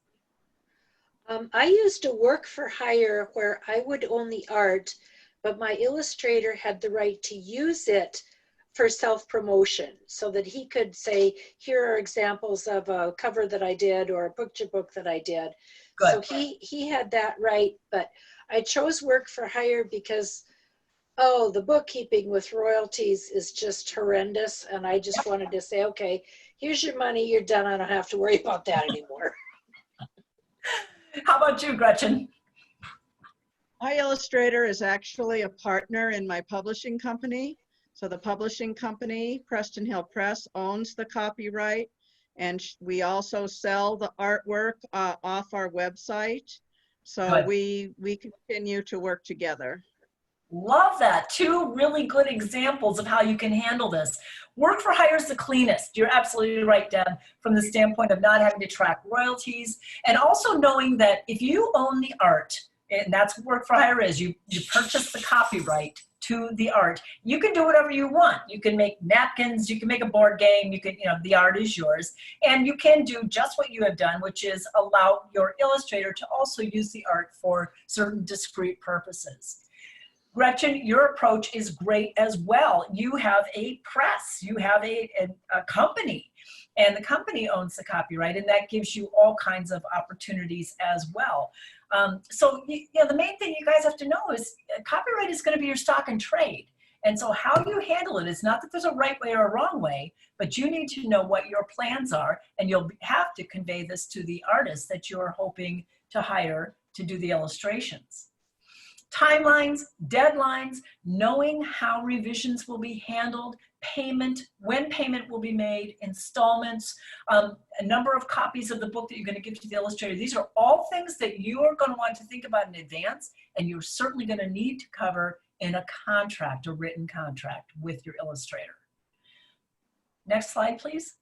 C: I used a work for hire where I would own the art, but my illustrator had the right to use it for self-promotion, so that he could say, here are examples of a cover that I did or a picture book that I did. Good. So he had that right, but I chose work for hire because, oh, the bookkeeping with royalties is just horrendous, and I just wanted to say, okay, here's your money, you're done, I don't have to worry about that anymore.
B: How about you, Gretchen?
D: My illustrator is actually a partner in my publishing company. So the publishing company, Preston Hill Press, owns the copyright, and we also sell the artwork off our website. So we continue to work together.
B: Love that. Two really good examples of how you can handle this. Work for hire is the cleanest. You're absolutely right, Deb, from the standpoint of not having to track royalties, and also knowing that if you own the art, and that's what work for hire is, you purchase the copyright to the art. You can do whatever you want. You can make napkins, you can make a board game, you can, the art is yours. And you can do just what you have done, which is allow your illustrator to also use the art for certain discrete purposes. Gretchen, your approach is great as well. You have a press, you have a company, and the company owns the copyright, and that gives you all kinds of opportunities as well. So the main thing you guys have to know is copyright is going to be your stock and trade. And so how you handle it is not that there's a right way or a wrong way, but you need to know what your plans are, and you'll have to convey this to the artist that you're hoping to hire to do the illustrations. Timelines, deadlines, knowing how revisions will be handled, payment, when payment will be made, installments, a number of copies of the book that you're going to give to the illustrator. These are all things that you are going to want to think about in advance, and you're certainly going to need to cover in a contract, a written contract with your illustrator. Next slide, please.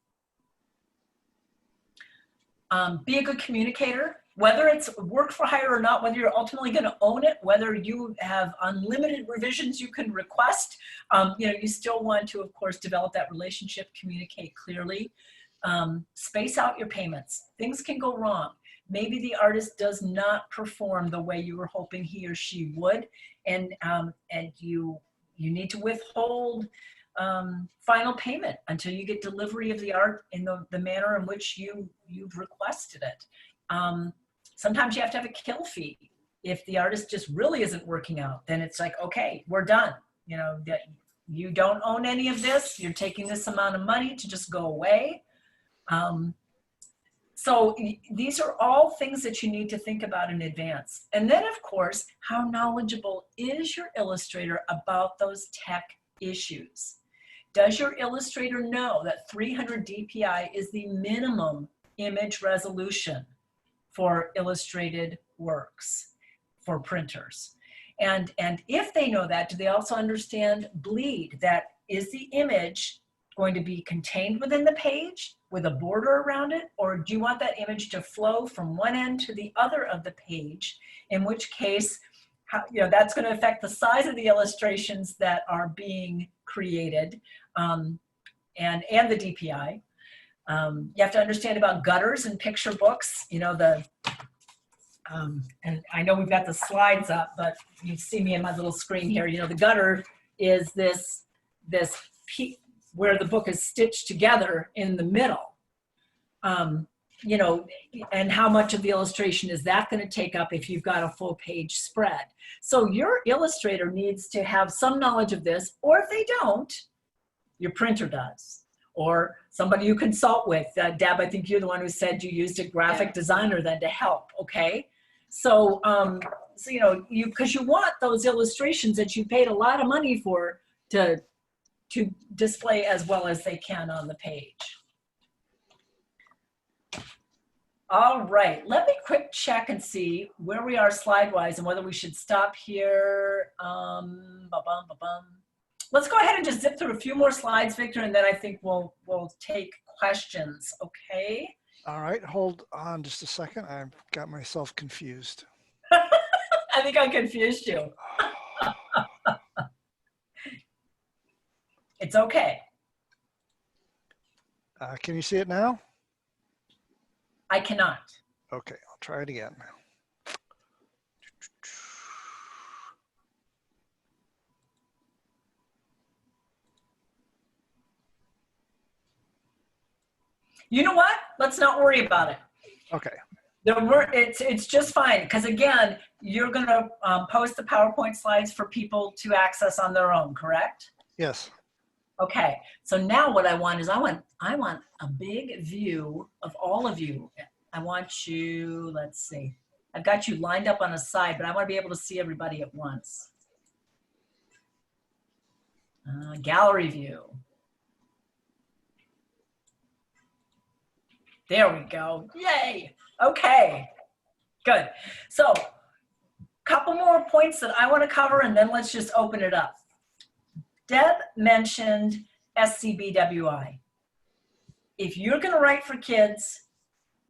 B: Be a good communicator. Whether it's work for hire or not, whether you're ultimately going to own it, whether you have unlimited revisions you can request, you still want to, of course, develop that relationship, communicate clearly. Space out your payments. Things can go wrong. Maybe the artist does not perform the way you were hoping he or she would, and you need to withhold final payment until you get delivery of the art in the manner in which you've requested it. Sometimes you have to have a kill fee. If the artist just really isn't working out, then it's like, okay, we're done. That you don't own any of this. You're taking this amount of money to just go away. So these are all things that you need to think about in advance. And then, of course, how knowledgeable is your illustrator about those tech issues? Does your illustrator know that 300 dpi is the minimum image resolution for illustrated works for printers? And if they know that, do they also understand bleed? That is the image going to be contained within the page with a border around it, or do you want that image to flow from one end to the other of the page, in which case that's going to affect the size of the illustrations that are being created, and the DPI. You have to understand about gutters and picture books. And I know we've got the slides up, but you see me in my little screen here. The gutter is this where the book is stitched together in the middle. And how much of the illustration is that going to take up if you've got a full page spread? So your illustrator needs to have some knowledge of this, or if they don't, your printer does, or somebody you consult with. Deb, I think you're the one who said you used a graphic designer then to help, okay? So, because you want those illustrations that you paid a lot of money for to display as well as they can on the page. All right, let me quick check and see where we are slide-wise and whether we should stop here. Let's go ahead and just zip through a few more slides, Victor, and then I think we'll take questions, okay?
A: All right, hold on just a second. I've got myself confused.
B: I think I confused you. It's okay.
A: Can you see it now?
B: I cannot.
A: Okay, I'll try it again.
B: You know what? Let's not worry about it.
A: Okay.
B: It's just fine, because again, you're going to post the PowerPoint slides for people to access on their own, correct?
A: Yes.
B: Okay, so now what I want is I want a big view of all of you. I want you, let's see, I've got you lined up on a side, but I want to be able to see everybody at once. Gallery view. There we go. Yay. Okay, good. So couple more points that I want to cover, and then let's just open it up. Deb mentioned SCBWI. If you're going to write for kids,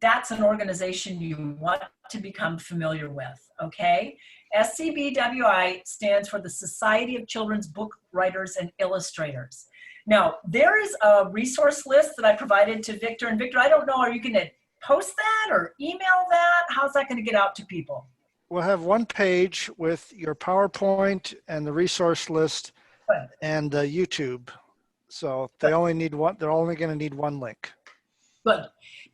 B: that's an organization you want to become familiar with, okay? SCBWI stands for the Society of Children's Book Writers and Illustrators. Now, there is a resource list that I provided to Victor. And Victor, I don't know, are you going to post that or email that? How's that going to get out to people?
A: We'll have one page with your PowerPoint and the resource list and YouTube. So they only need one, they're only going to need one link.
B: Good,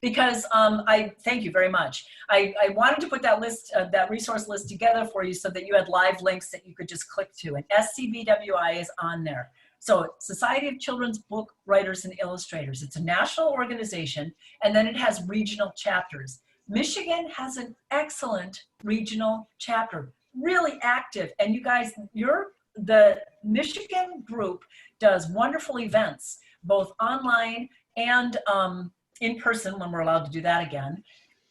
B: because I thank you very much. I wanted to put that list, that resource list together for you so that you had live links that you could just click to, and SCBWI is on there. So Society of Children's Book Writers and Illustrators. It's a national organization, and then it has regional chapters. Michigan has an excellent regional chapter, really active. And you guys, the Michigan group does wonderful events, both online and in person when we're allowed to do that again.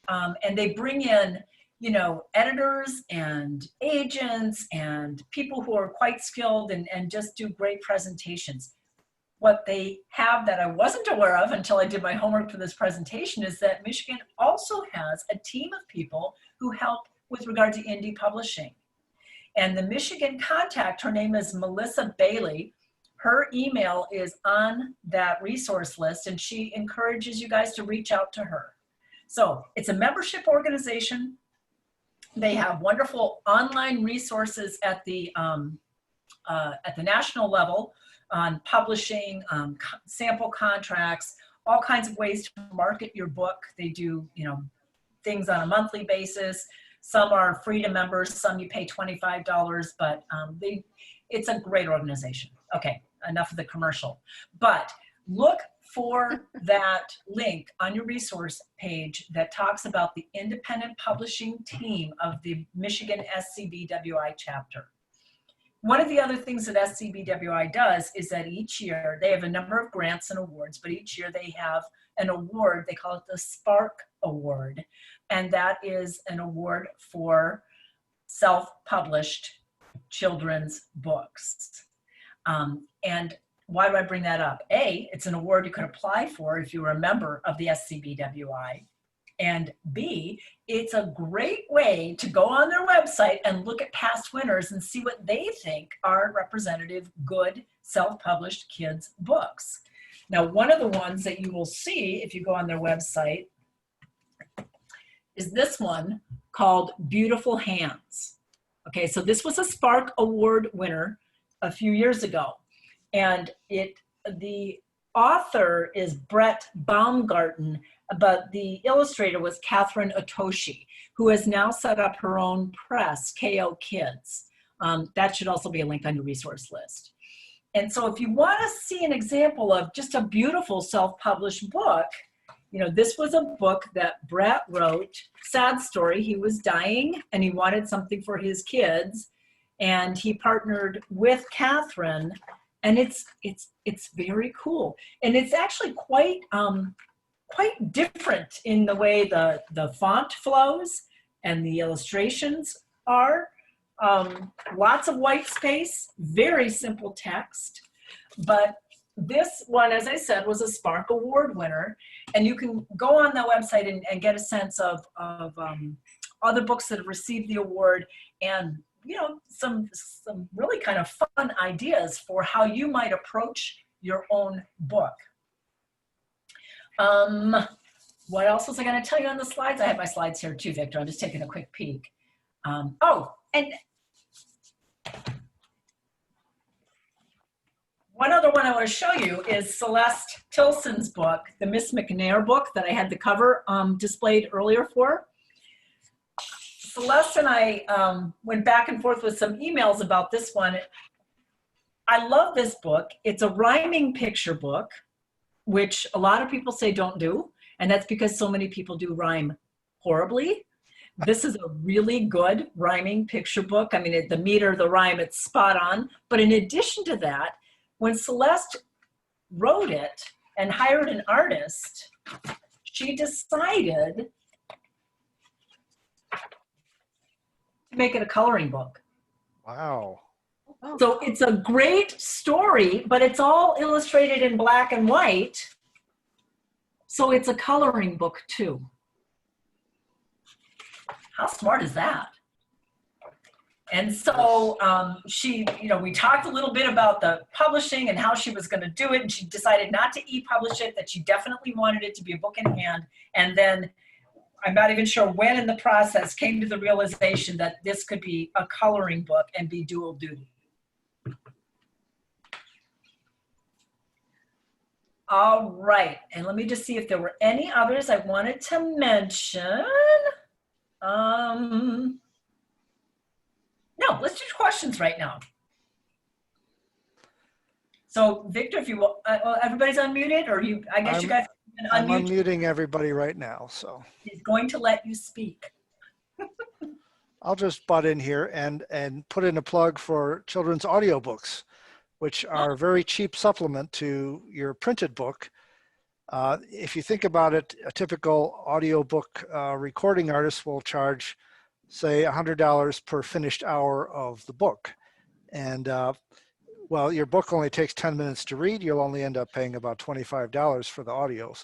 B: And they bring in, you know, editors and agents and people who are quite skilled and just do great presentations. What they have that I wasn't aware of until I did my homework for this presentation is that Michigan also has a team of people who help with regard to indie publishing. And the Michigan contact, her name is Melissa Bailey. Her email is on that resource list, and she encourages you guys to reach out to her. So it's a membership organization. They have wonderful online resources at the national level on publishing, sample contracts, all kinds of ways to market your book. They do, you know, things on a monthly basis. Some are free to members, some you pay $25, but it's a great organization. Okay, enough of the commercial. But look for that link on your resource page that talks about the independent publishing team of the Michigan SCBWI chapter. One of the other things that SCBWI does is that each year they have a number of grants and awards, but each year they have an award, they call it the Spark Award. And that is an award for self-published children's books. And why do I bring that up? A, it's an award you could apply for if you were a member of the SCBWI. And B, it's a great way to go on their website and look at past winners and see what they think are representative, good, self-published kids' books. Now, one of the ones that you will see if you go on their website is this one called Beautiful Hands. Okay, so this was a Spark Award winner a few years ago. And the author is Brett Baumgarten, but the illustrator was Catherine Otoshi, who has now set up her own press, KO Kids. That should also be a link on your resource list. And so if you want to see an example of just a beautiful self-published book, you know, this was a book that Brett wrote, sad story, he was dying and he wanted something for his kids. And he partnered with Catherine, and it's very cool. And it's actually quite different in the way the font flows and the illustrations are. Lots of white space, very simple text. But this one, as I said, was a Spark Award winner. And you can go on the website and get a sense of other books that have received the award, and you know, some really kind of fun ideas for how you might approach your own book. What else was I going to tell you on the slides? I have my slides here too, Victor. I'm just taking a quick peek. Oh, and one other one I want to show you is Celeste Tilson's book, the Miss McNair book that I had the cover displayed earlier for. Celeste and I went back and forth with some emails about this one. I love this book. It's a rhyming picture book, which a lot of people say don't do, and that's because so many people do rhyme horribly. This is a really good rhyming picture book. I mean, the meter, the rhyme, it's spot on. But in addition to that, when Celeste wrote it and hired an artist, she decided to make it a coloring book.
A: Wow.
C: Oh,
B: So it's a great story, but it's all illustrated in black and white. So it's a coloring book too. How smart is that? And so she, we talked a little bit about the publishing and how she was going to do it. And she decided not to e-publish it, that she definitely wanted it to be a book in hand. And then I'm not even sure when in the process came to the realization that this could be a coloring book and be dual duty. All right, and let me just see if there were any others I wanted to mention. No, let's do questions right now. So Victor, if you will, everybody's unmuted, or you, I guess you guys can
A: I'm
B: unmute.
A: unmuting everybody right now, so.
B: He's going to let you speak.
A: I'll just butt in here and put in a plug for children's audiobooks, which are a very cheap supplement to your printed book. If you think about it, a typical audiobook recording artist will charge, say, $100 per finished hour of the book. And well, your book only takes 10 minutes to read. You'll only end up paying about $25 for the audios.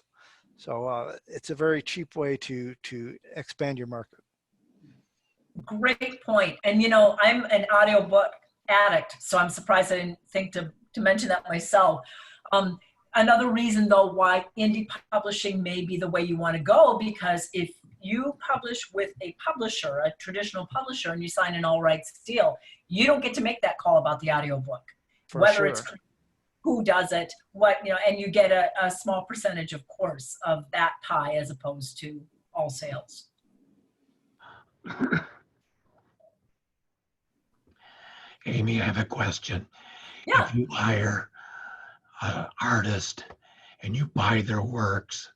A: So it's a very cheap way to expand your market.
B: Great point. And I'm an audiobook addict, so I'm surprised I didn't think to mention that myself. Another reason though why indie publishing may be the way you want to go, because if you publish with a publisher, a traditional publisher, and you sign an all rights deal, you don't get to make that call about the audiobook. Whether it's who does it, and you get a small percentage, of course, of that pie as opposed to all sales.
E: Amy, I have a question.
B: Yeah.
E: If you hire an artist and you buy their works,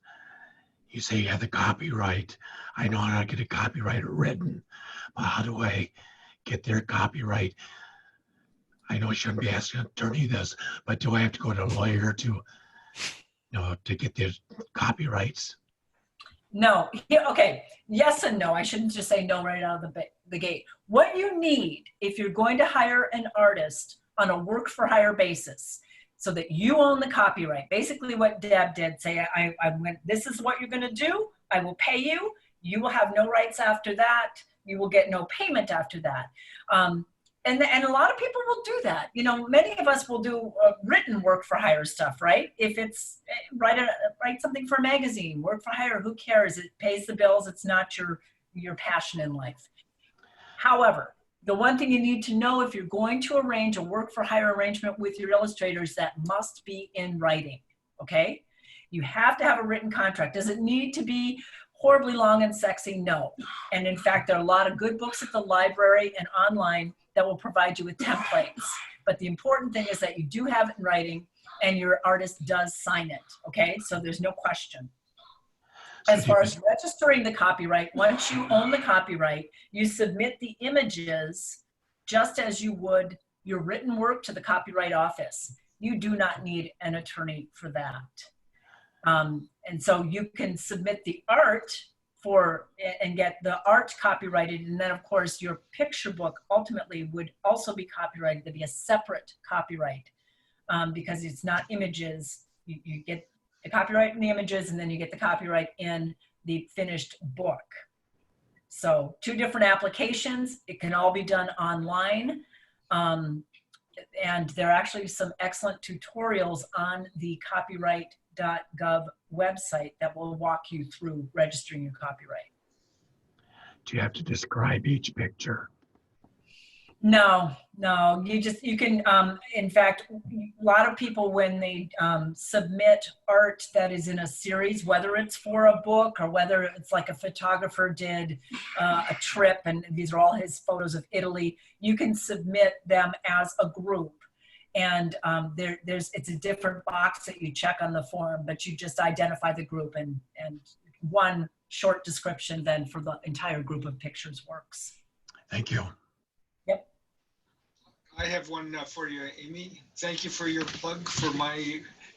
E: you say you have the copyright. I know how to get a copyright written, but how do I get their copyright? I know I shouldn't be asking an attorney this, but do I have to go to a lawyer to get their copyrights?
B: No. Okay. Yes and no. I shouldn't just say no right out of the gate. What you need if you're going to hire an artist on a work for hire basis, so that you own the copyright. Basically what Deb did, say, I went, this is what you're going to do. I will pay you. You will have no rights after that. You will get no payment after that. And a lot of people will do that. Many of us will do written work for hire stuff, right? If it's write something for a magazine, work for hire, who cares? It pays the bills. It's not your passion in life. However, the one thing you need to know if you're going to arrange a work for hire arrangement with your illustrators, that must be in writing, okay? You have to have a written contract. Does it need to be horribly long and sexy? No. And in fact, there are a lot of good books at the library and online that will provide you with templates. But the important thing is that you do have it in writing and your artist does sign it, okay? So there's no question. As far as registering the copyright, once you own the copyright, you submit the images just as you would your written work to the Copyright Office. You do not need an attorney for that. And so you can submit the art and get the art copyrighted. And then of course your picture book ultimately would also be copyrighted. There'd be a separate copyright because it's not images. You get the copyright in the images and then you get the copyright in the finished book. So 2 different applications. It can all be done online. And there are actually some excellent tutorials on the copyright.gov website that will walk you through registering your copyright.
E: Do you have to describe each picture?
B: No, you can, in fact, a lot of people when they submit art that is in a series, whether it's for a book or whether it's like a photographer did a trip, and these are all his photos of Italy, you can submit them as a group. And it's a different box that you check on the form, but you just identify the group and one short description then for the entire group of pictures works.
E: Thank you.
B: Yep.
F: I have one for you, Amy. Thank you for your plug for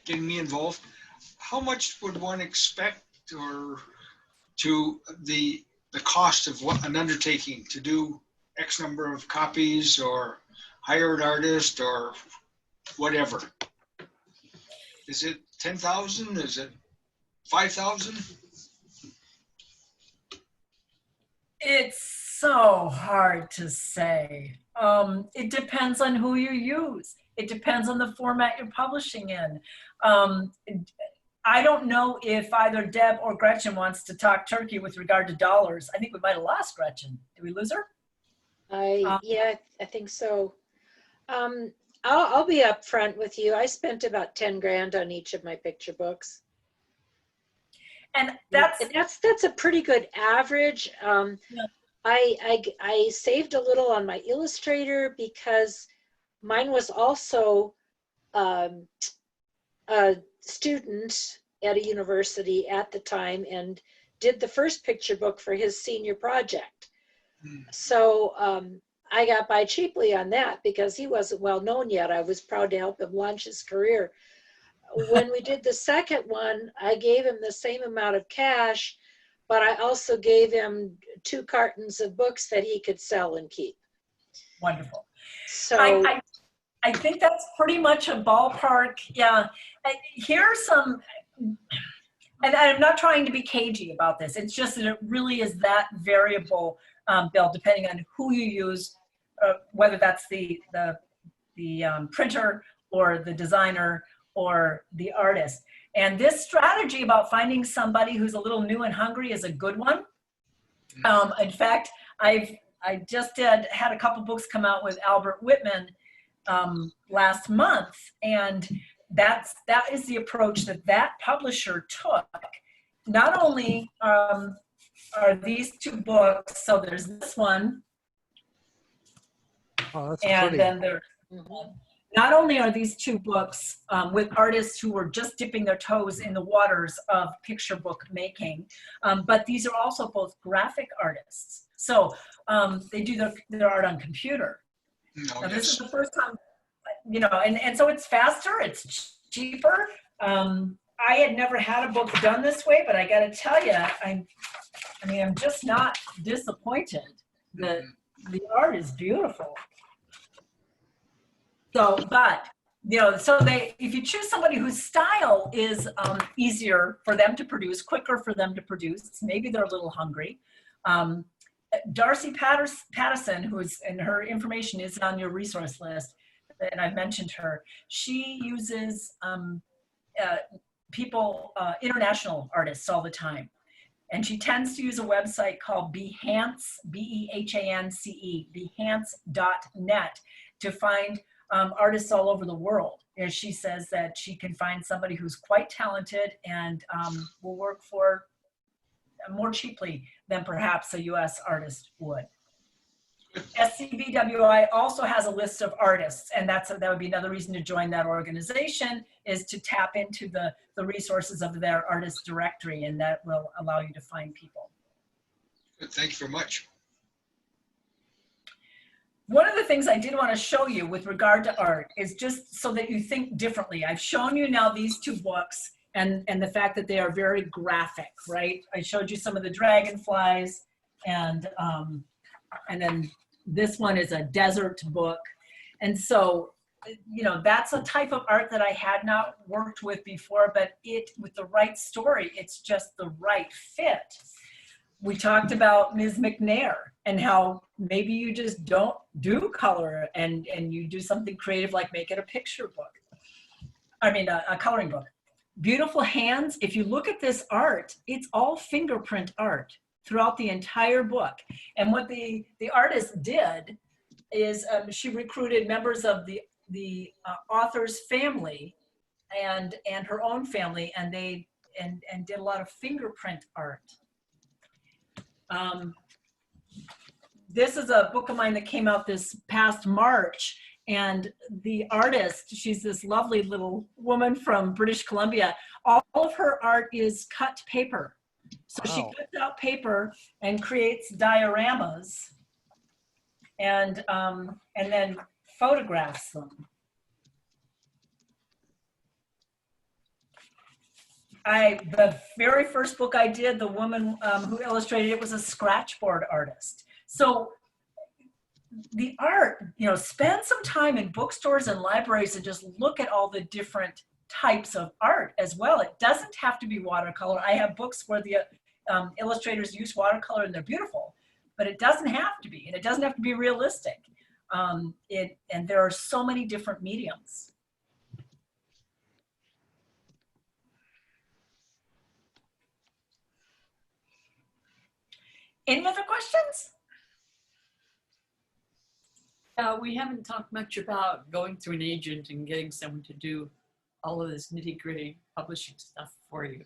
F: getting me involved. How much would one expect to the cost of an undertaking to do X number of copies or hired artist or whatever? Is it 10,000? Is it 5,000?
B: It's so hard to say. It depends on who you use. It depends on the format you're publishing in. I don't know if either Deb or Gretchen wants to talk turkey with regard to dollars. I think we might have lost Gretchen. Did we lose her?
C: Yeah, I think so. I'll be upfront with you. I spent about 10 grand on each of my picture books.
B: And that's
C: a pretty good average.
B: Yeah.
C: I saved a little on my Illustrator because mine was also a student at a university at the time and did the first picture book for his senior project. So I got by cheaply on that because he wasn't well known yet. I was proud to help him launch his career. When we did the second one, I gave him the same amount of cash, but I also gave him 2 cartons of books that he could sell and keep.
B: wonderful.
C: So
B: I think that's pretty much a ballpark. Yeah. Here's some, and I'm not trying to be cagey about this. It's just that it really is that variable, Bill, depending on who you use, whether that's the printer or the designer or the artist. And this strategy about finding somebody who's a little new and hungry is a good one. In fact, I just had a couple books come out with Albert Whitman last month, and that is the approach that publisher took. Not only are these 2 books, so there's this one,
A: Oh, that's
B: and
A: pretty.
B: then there's not only are these 2 books with artists who were just dipping their toes in the waters of picture book making, but these are also both graphic artists. So they do their art on computer. Now, this is the first time, you know, and so it's faster, it's cheaper. I had never had a book done this way, but I got to tell you, I'm just not disappointed. The art is beautiful. So, but, you know, so if you choose somebody whose style is easier for them to produce, quicker for them to produce, maybe they're a little hungry. Darcy Pattison, and her information is on your resource list, and I've mentioned her. She uses international artists all the time. And she tends to use a website called Behance, B-E-H-A-N-C-E, behance.net, to find artists all over the world. And she says that she can find somebody who's quite talented and will work for more cheaply than perhaps a US artist would. SCBWI also has a list of artists, and that would be another reason to join that organization, is to tap into the resources of their artist directory, and that will allow you to find people.
F: Good. Thank you very much.
B: One of the things I did want to show you with regard to art is just so that you think differently. I've shown you now these 2 books and the fact that they are very graphic, right? I showed you some of the dragonflies, and then this one is a desert book. And so, you know, that's a type of art that I had not worked with before, but with the right story, it's just the right fit. We talked about Ms. McNair and how maybe you just don't do color and you do something creative like make it a picture book. I mean, a coloring book. Beautiful hands. If you look at this art, it's all fingerprint art throughout the entire book. And what the artist did is she recruited members of the author's family and her own family, and did a lot of fingerprint art. This is a book of mine that came out this past March, and the artist, she's this lovely little woman from British Columbia. All of her art is cut paper. So she cuts out paper and creates dioramas and then photographs them. The very first book I did, the woman who illustrated it was a scratchboard artist. So the art, spend some time in bookstores and libraries and just look at all the different types of art as well. It doesn't have to be watercolor. I have books where the illustrators use watercolor and they're beautiful, but it doesn't have to be, and it doesn't have to be realistic. And there are so many different mediums. Any other questions?
G: We haven't talked much about going through an agent and getting someone to do all of this nitty-gritty publishing stuff for you.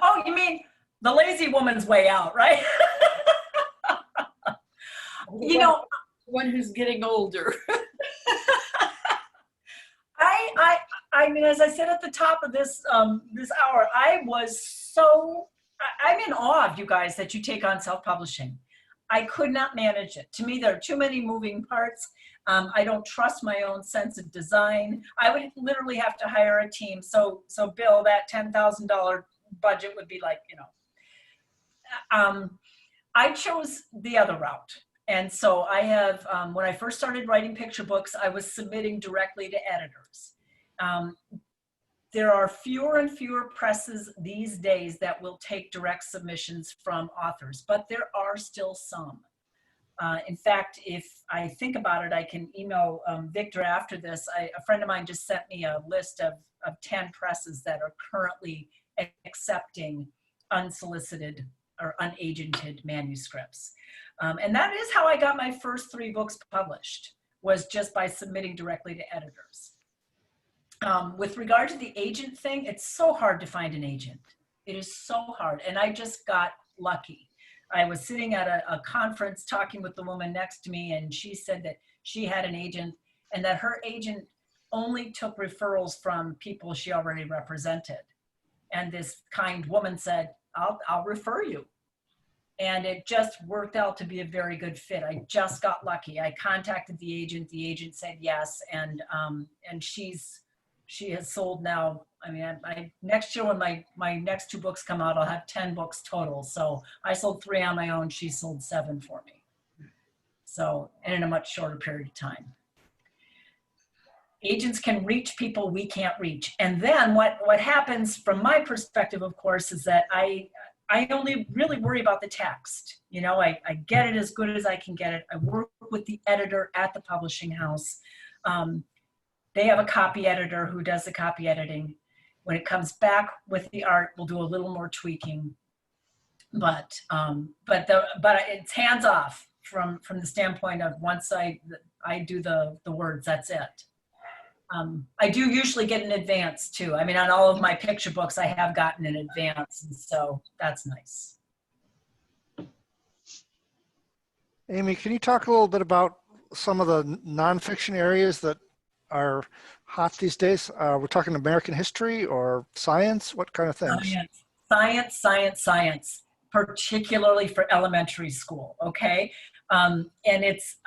B: Oh, you mean the lazy woman's way out, right?
G: One who's getting older.
B: I mean, as I said at the top of this this hour, I'm in awe of you guys that you take on self-publishing. I could not manage it. To me, there are too many moving parts. I don't trust my own sense of design. I would literally have to hire a team. So Bill, that $10,000 budget would be like, I chose the other route. And so I have, when I first started writing picture books, I was submitting directly to editors. There are fewer and fewer presses these days that will take direct submissions from authors, but there are still some. In fact, if I think about it, I can email Victor after this. A friend of mine just sent me a list of 10 presses that are currently accepting unsolicited or unagented manuscripts. And that is how I got my first 3 books published, was just by submitting directly to editors. With regard to the agent thing, it's so hard to find an agent. It is so hard. And I just got lucky. I was sitting at a conference talking with the woman next to me, and she said that she had an agent and that her agent only took referrals from people she already represented. And this kind woman said, I'll refer you. And it just worked out to be a very good fit. I just got lucky. I contacted the agent said yes. And she has sold now. I mean, next year when my next 2 books come out, I'll have 10 books total. So I sold 3 on my own. She sold 7 for me. So, and in a much shorter period of time. Agents can reach people we can't reach. And then what happens from my perspective, of course, is that I only really worry about the text. I get it as good as I can get it. I work with the editor at the publishing house. They have a copy editor who does the copy editing. When it comes back with the art, we'll do a little more tweaking. But it's hands off from the standpoint of once I do the words, that's it. I do usually get in advance too. I mean, on all of my picture books, I have gotten in advance, and so that's nice.
A: Aimée, can you talk a little bit about some of the nonfiction areas that are hot these days? We're talking American history or science? What kind of things?
B: Science, particularly for elementary school, okay? And it's,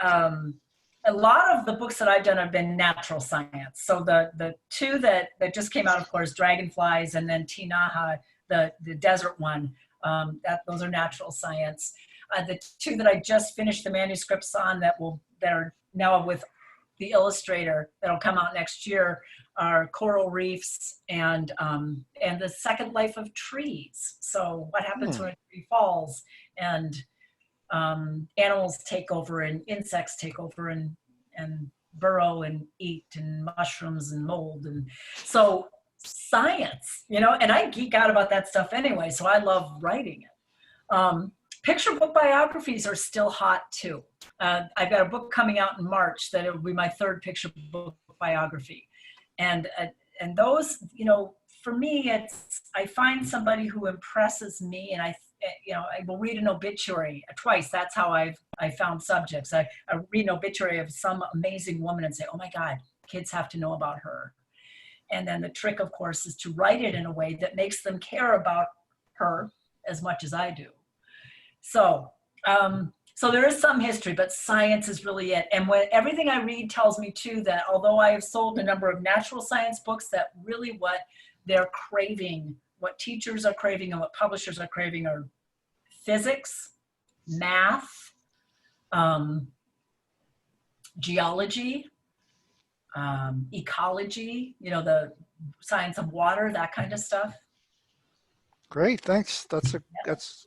B: a lot of the books that I've done have been natural science. So the 2 that just came out, of course, Dragonflies, and then Tinaha, the desert one, those are natural science. The 2 that I just finished the manuscripts on that are now with the Illustrator that'll come out next year are Coral Reefs and The Second Life of Trees. So what happens when a tree falls and animals take over and insects take over and burrow and eat, and mushrooms and mold. And so science, and I geek out about that stuff anyway, so I love writing it. Picture book biographies are still hot too. I've got a book coming out in March that it will be my 3rd picture book biography. And those, for me, I find somebody who impresses me, and I will read an obituary twice. That's how I found subjects. I read an obituary of some amazing woman and say, oh my God, kids have to know about her. And then the trick, of course, is to write it in a way that makes them care about her as much as I do. So there is some history, but science is really it. And everything I read tells me too that although I have sold a number of natural science books, that really what they're craving, what teachers are craving and what publishers are craving are physics, math, geology, ecology, you know, the science of water, that kind of stuff.
A: Great, thanks. That's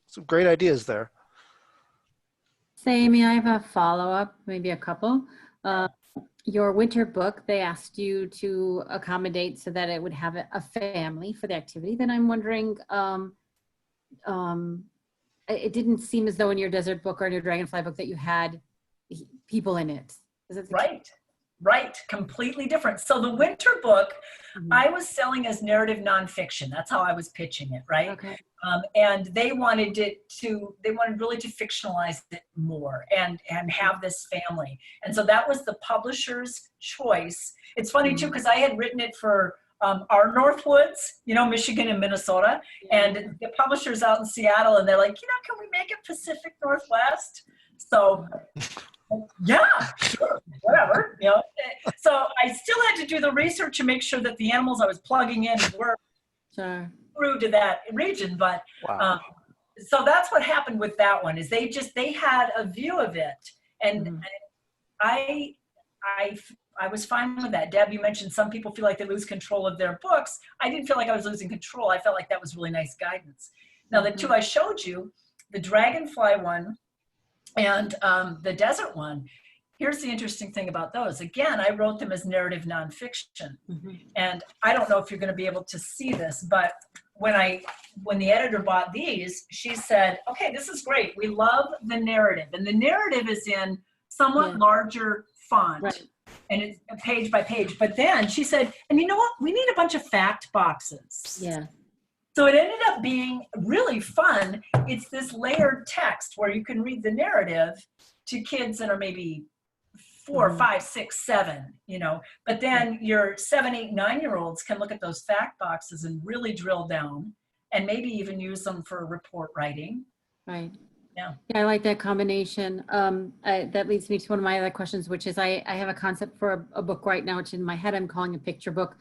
A: some great ideas there.
H: So, Amy, I have a follow-up, maybe a couple. Your winter book, they asked you to accommodate so that it would have a family for the activity. Then I'm wondering, it didn't seem as though in your desert book or in your dragonfly book that you had people in it. Is it
B: Right, completely different. So the winter book, I was selling as narrative nonfiction. That's how I was pitching it, right?
H: Okay.
B: And they wanted really to fictionalize it more and have this family. And so that was the publisher's choice. It's funny too, because I had written it for our Northwoods, you know, Michigan and Minnesota, and the publishers out in Seattle, and they're like, you know, can we make it Pacific Northwest? So yeah, sure, whatever, you know. So I still had to do the research to make sure that the animals I was plugging in were through to that region. But
A: Wow.
B: So that's what happened with that one, is they had a view of it, and I was fine with that. Deb, you mentioned some people feel like they lose control of their books. I didn't feel like I was losing control. I felt like that was really nice guidance. Now the two I showed you, the dragonfly one and the desert one, here's the interesting thing about those. Again, I wrote them as narrative nonfiction. And I don't know if you're going to be able to see this, but when the editor bought these, she said, okay, this is great. We love the narrative. And the narrative is in somewhat larger font. Right. And it's page by page. But then she said, and you know what? We need a bunch of fact boxes.
H: Yeah.
B: So it ended up being really fun. It's this layered text where you can read the narrative to kids that are maybe 4, 5, 6, 7, you know, but then your 7, 8, 9-year-olds can look at those fact boxes and really drill down and maybe even use them for report writing.
H: Right.
B: Yeah.
H: Yeah, I like that combination. That leads me to one of my other questions, which is I have a concept for a book right now, which in my head I'm calling a picture book.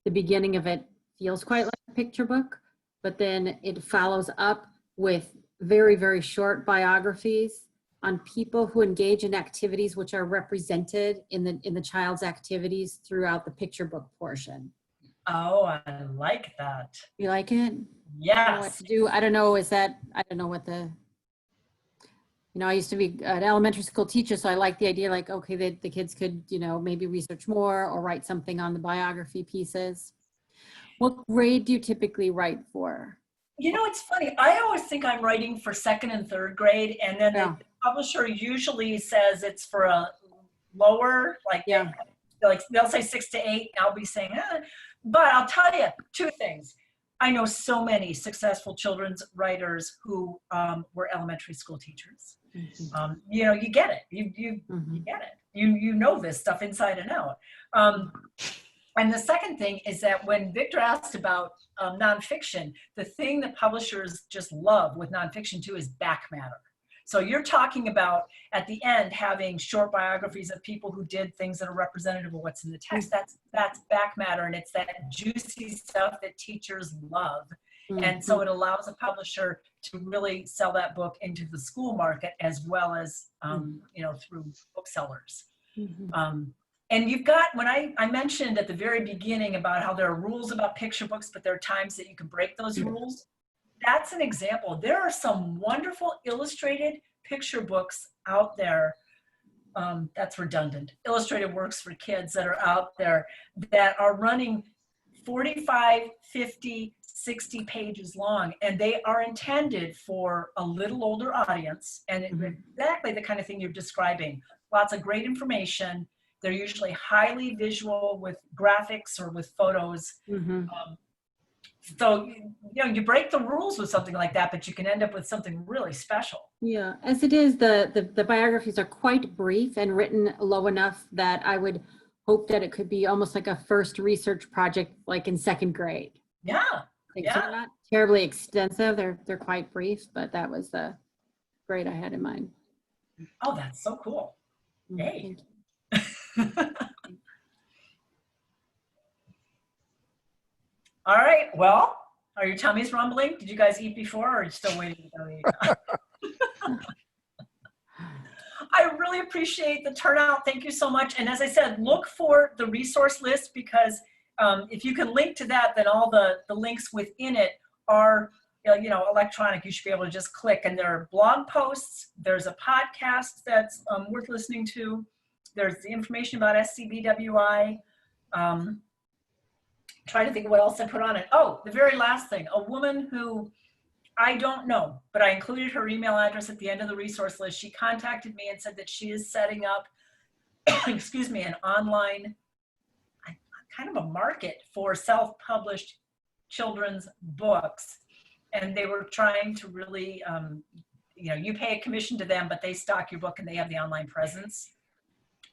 H: The beginning of it feels quite like a picture book, but then it follows up with very, very short biographies on people who engage in activities which are represented in the child's activities throughout the picture book portion.
B: Oh, I like that.
H: You like it?
B: Yes.
H: I don't know what the, you know, I used to be an elementary school teacher, so I like the idea, like, okay, the kids could, you know, maybe research more or write something on the biography pieces. What grade do you typically write for?
B: You know, it's funny. I always think I'm writing for 2nd and 3rd grade, and then the publisher usually says it's for a lower, like they'll say 6 to 8. I'll be saying, but I'll tell you 2 things. I know so many successful children's writers who were elementary school teachers. You know, you get it. You get it. You know this stuff inside and out. And the second thing is that when Victor asked about nonfiction, the thing that publishers just love with nonfiction too is back matter. So you're talking about at the end having short biographies of people who did things that are representative of what's in the text. That's back matter, and it's that juicy stuff that teachers love. And so it allows a publisher to really sell that book into the school market as well as you know, through booksellers. And you've got, when I mentioned at the very beginning about how there are rules about picture books, but there are times that you can break those rules. That's an example. There are some wonderful illustrated picture books out there. That's redundant. Illustrated works for kids that are out there that are running 45, 50, 60 pages long, and they are intended for a little older audience. And exactly the kind of thing you're describing. Lots of great information. They're usually highly visual with graphics or with photos. So, you know, you break the rules with something like that, but you can end up with something really special. Yeah,
H: as it is, the biographies are quite brief and written low enough that I would hope that it could be almost like a first research project, like in 2nd grade.
B: Yeah.
H: So they're not terribly extensive. They're quite brief, but that was the grade I had in mind.
B: Oh, that's so cool. Yay. All right, well, are your tummies rumbling? Did you guys eat before, or are you still waiting to go eat? I really appreciate the turnout. Thank you so much. And as I said, look for the resource list, because if you can link to that, then all the links within it are, you know, electronic. You should be able to just click, and there are blog posts. There's a podcast that's worth listening to. There's the information about SCBWI. Trying to think of what else I put on it. Oh, the very last thing, a woman who I don't know, but I included her email address at the end of the resource list. She contacted me and said that she is setting up, excuse me, an online kind of a market for self-published children's books. And they were trying to really, you know, you pay a commission to them, but they stock your book and they have the online presence.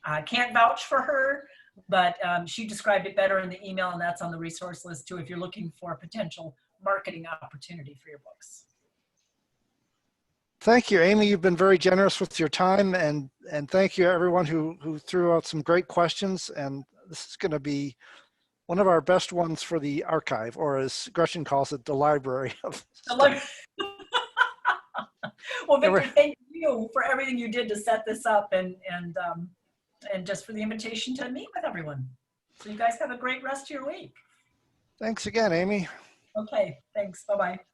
B: I can't vouch for her, but she described it better in the email, and that's on the resource list too, if you're looking for a potential marketing opportunity for your books.
A: Thank you, Aimée. You've been very generous with your time, and thank you everyone who threw out some great questions. And this is going to be one of our best ones for the archive, or as Gretchen calls it, the library of stuff.
B: Well, Victor, thank you for everything you did to set this up, and just for the invitation to meet with everyone. So you guys have a great rest of your week.
A: Thanks again, Aimée.
B: Okay, thanks. Bye-bye.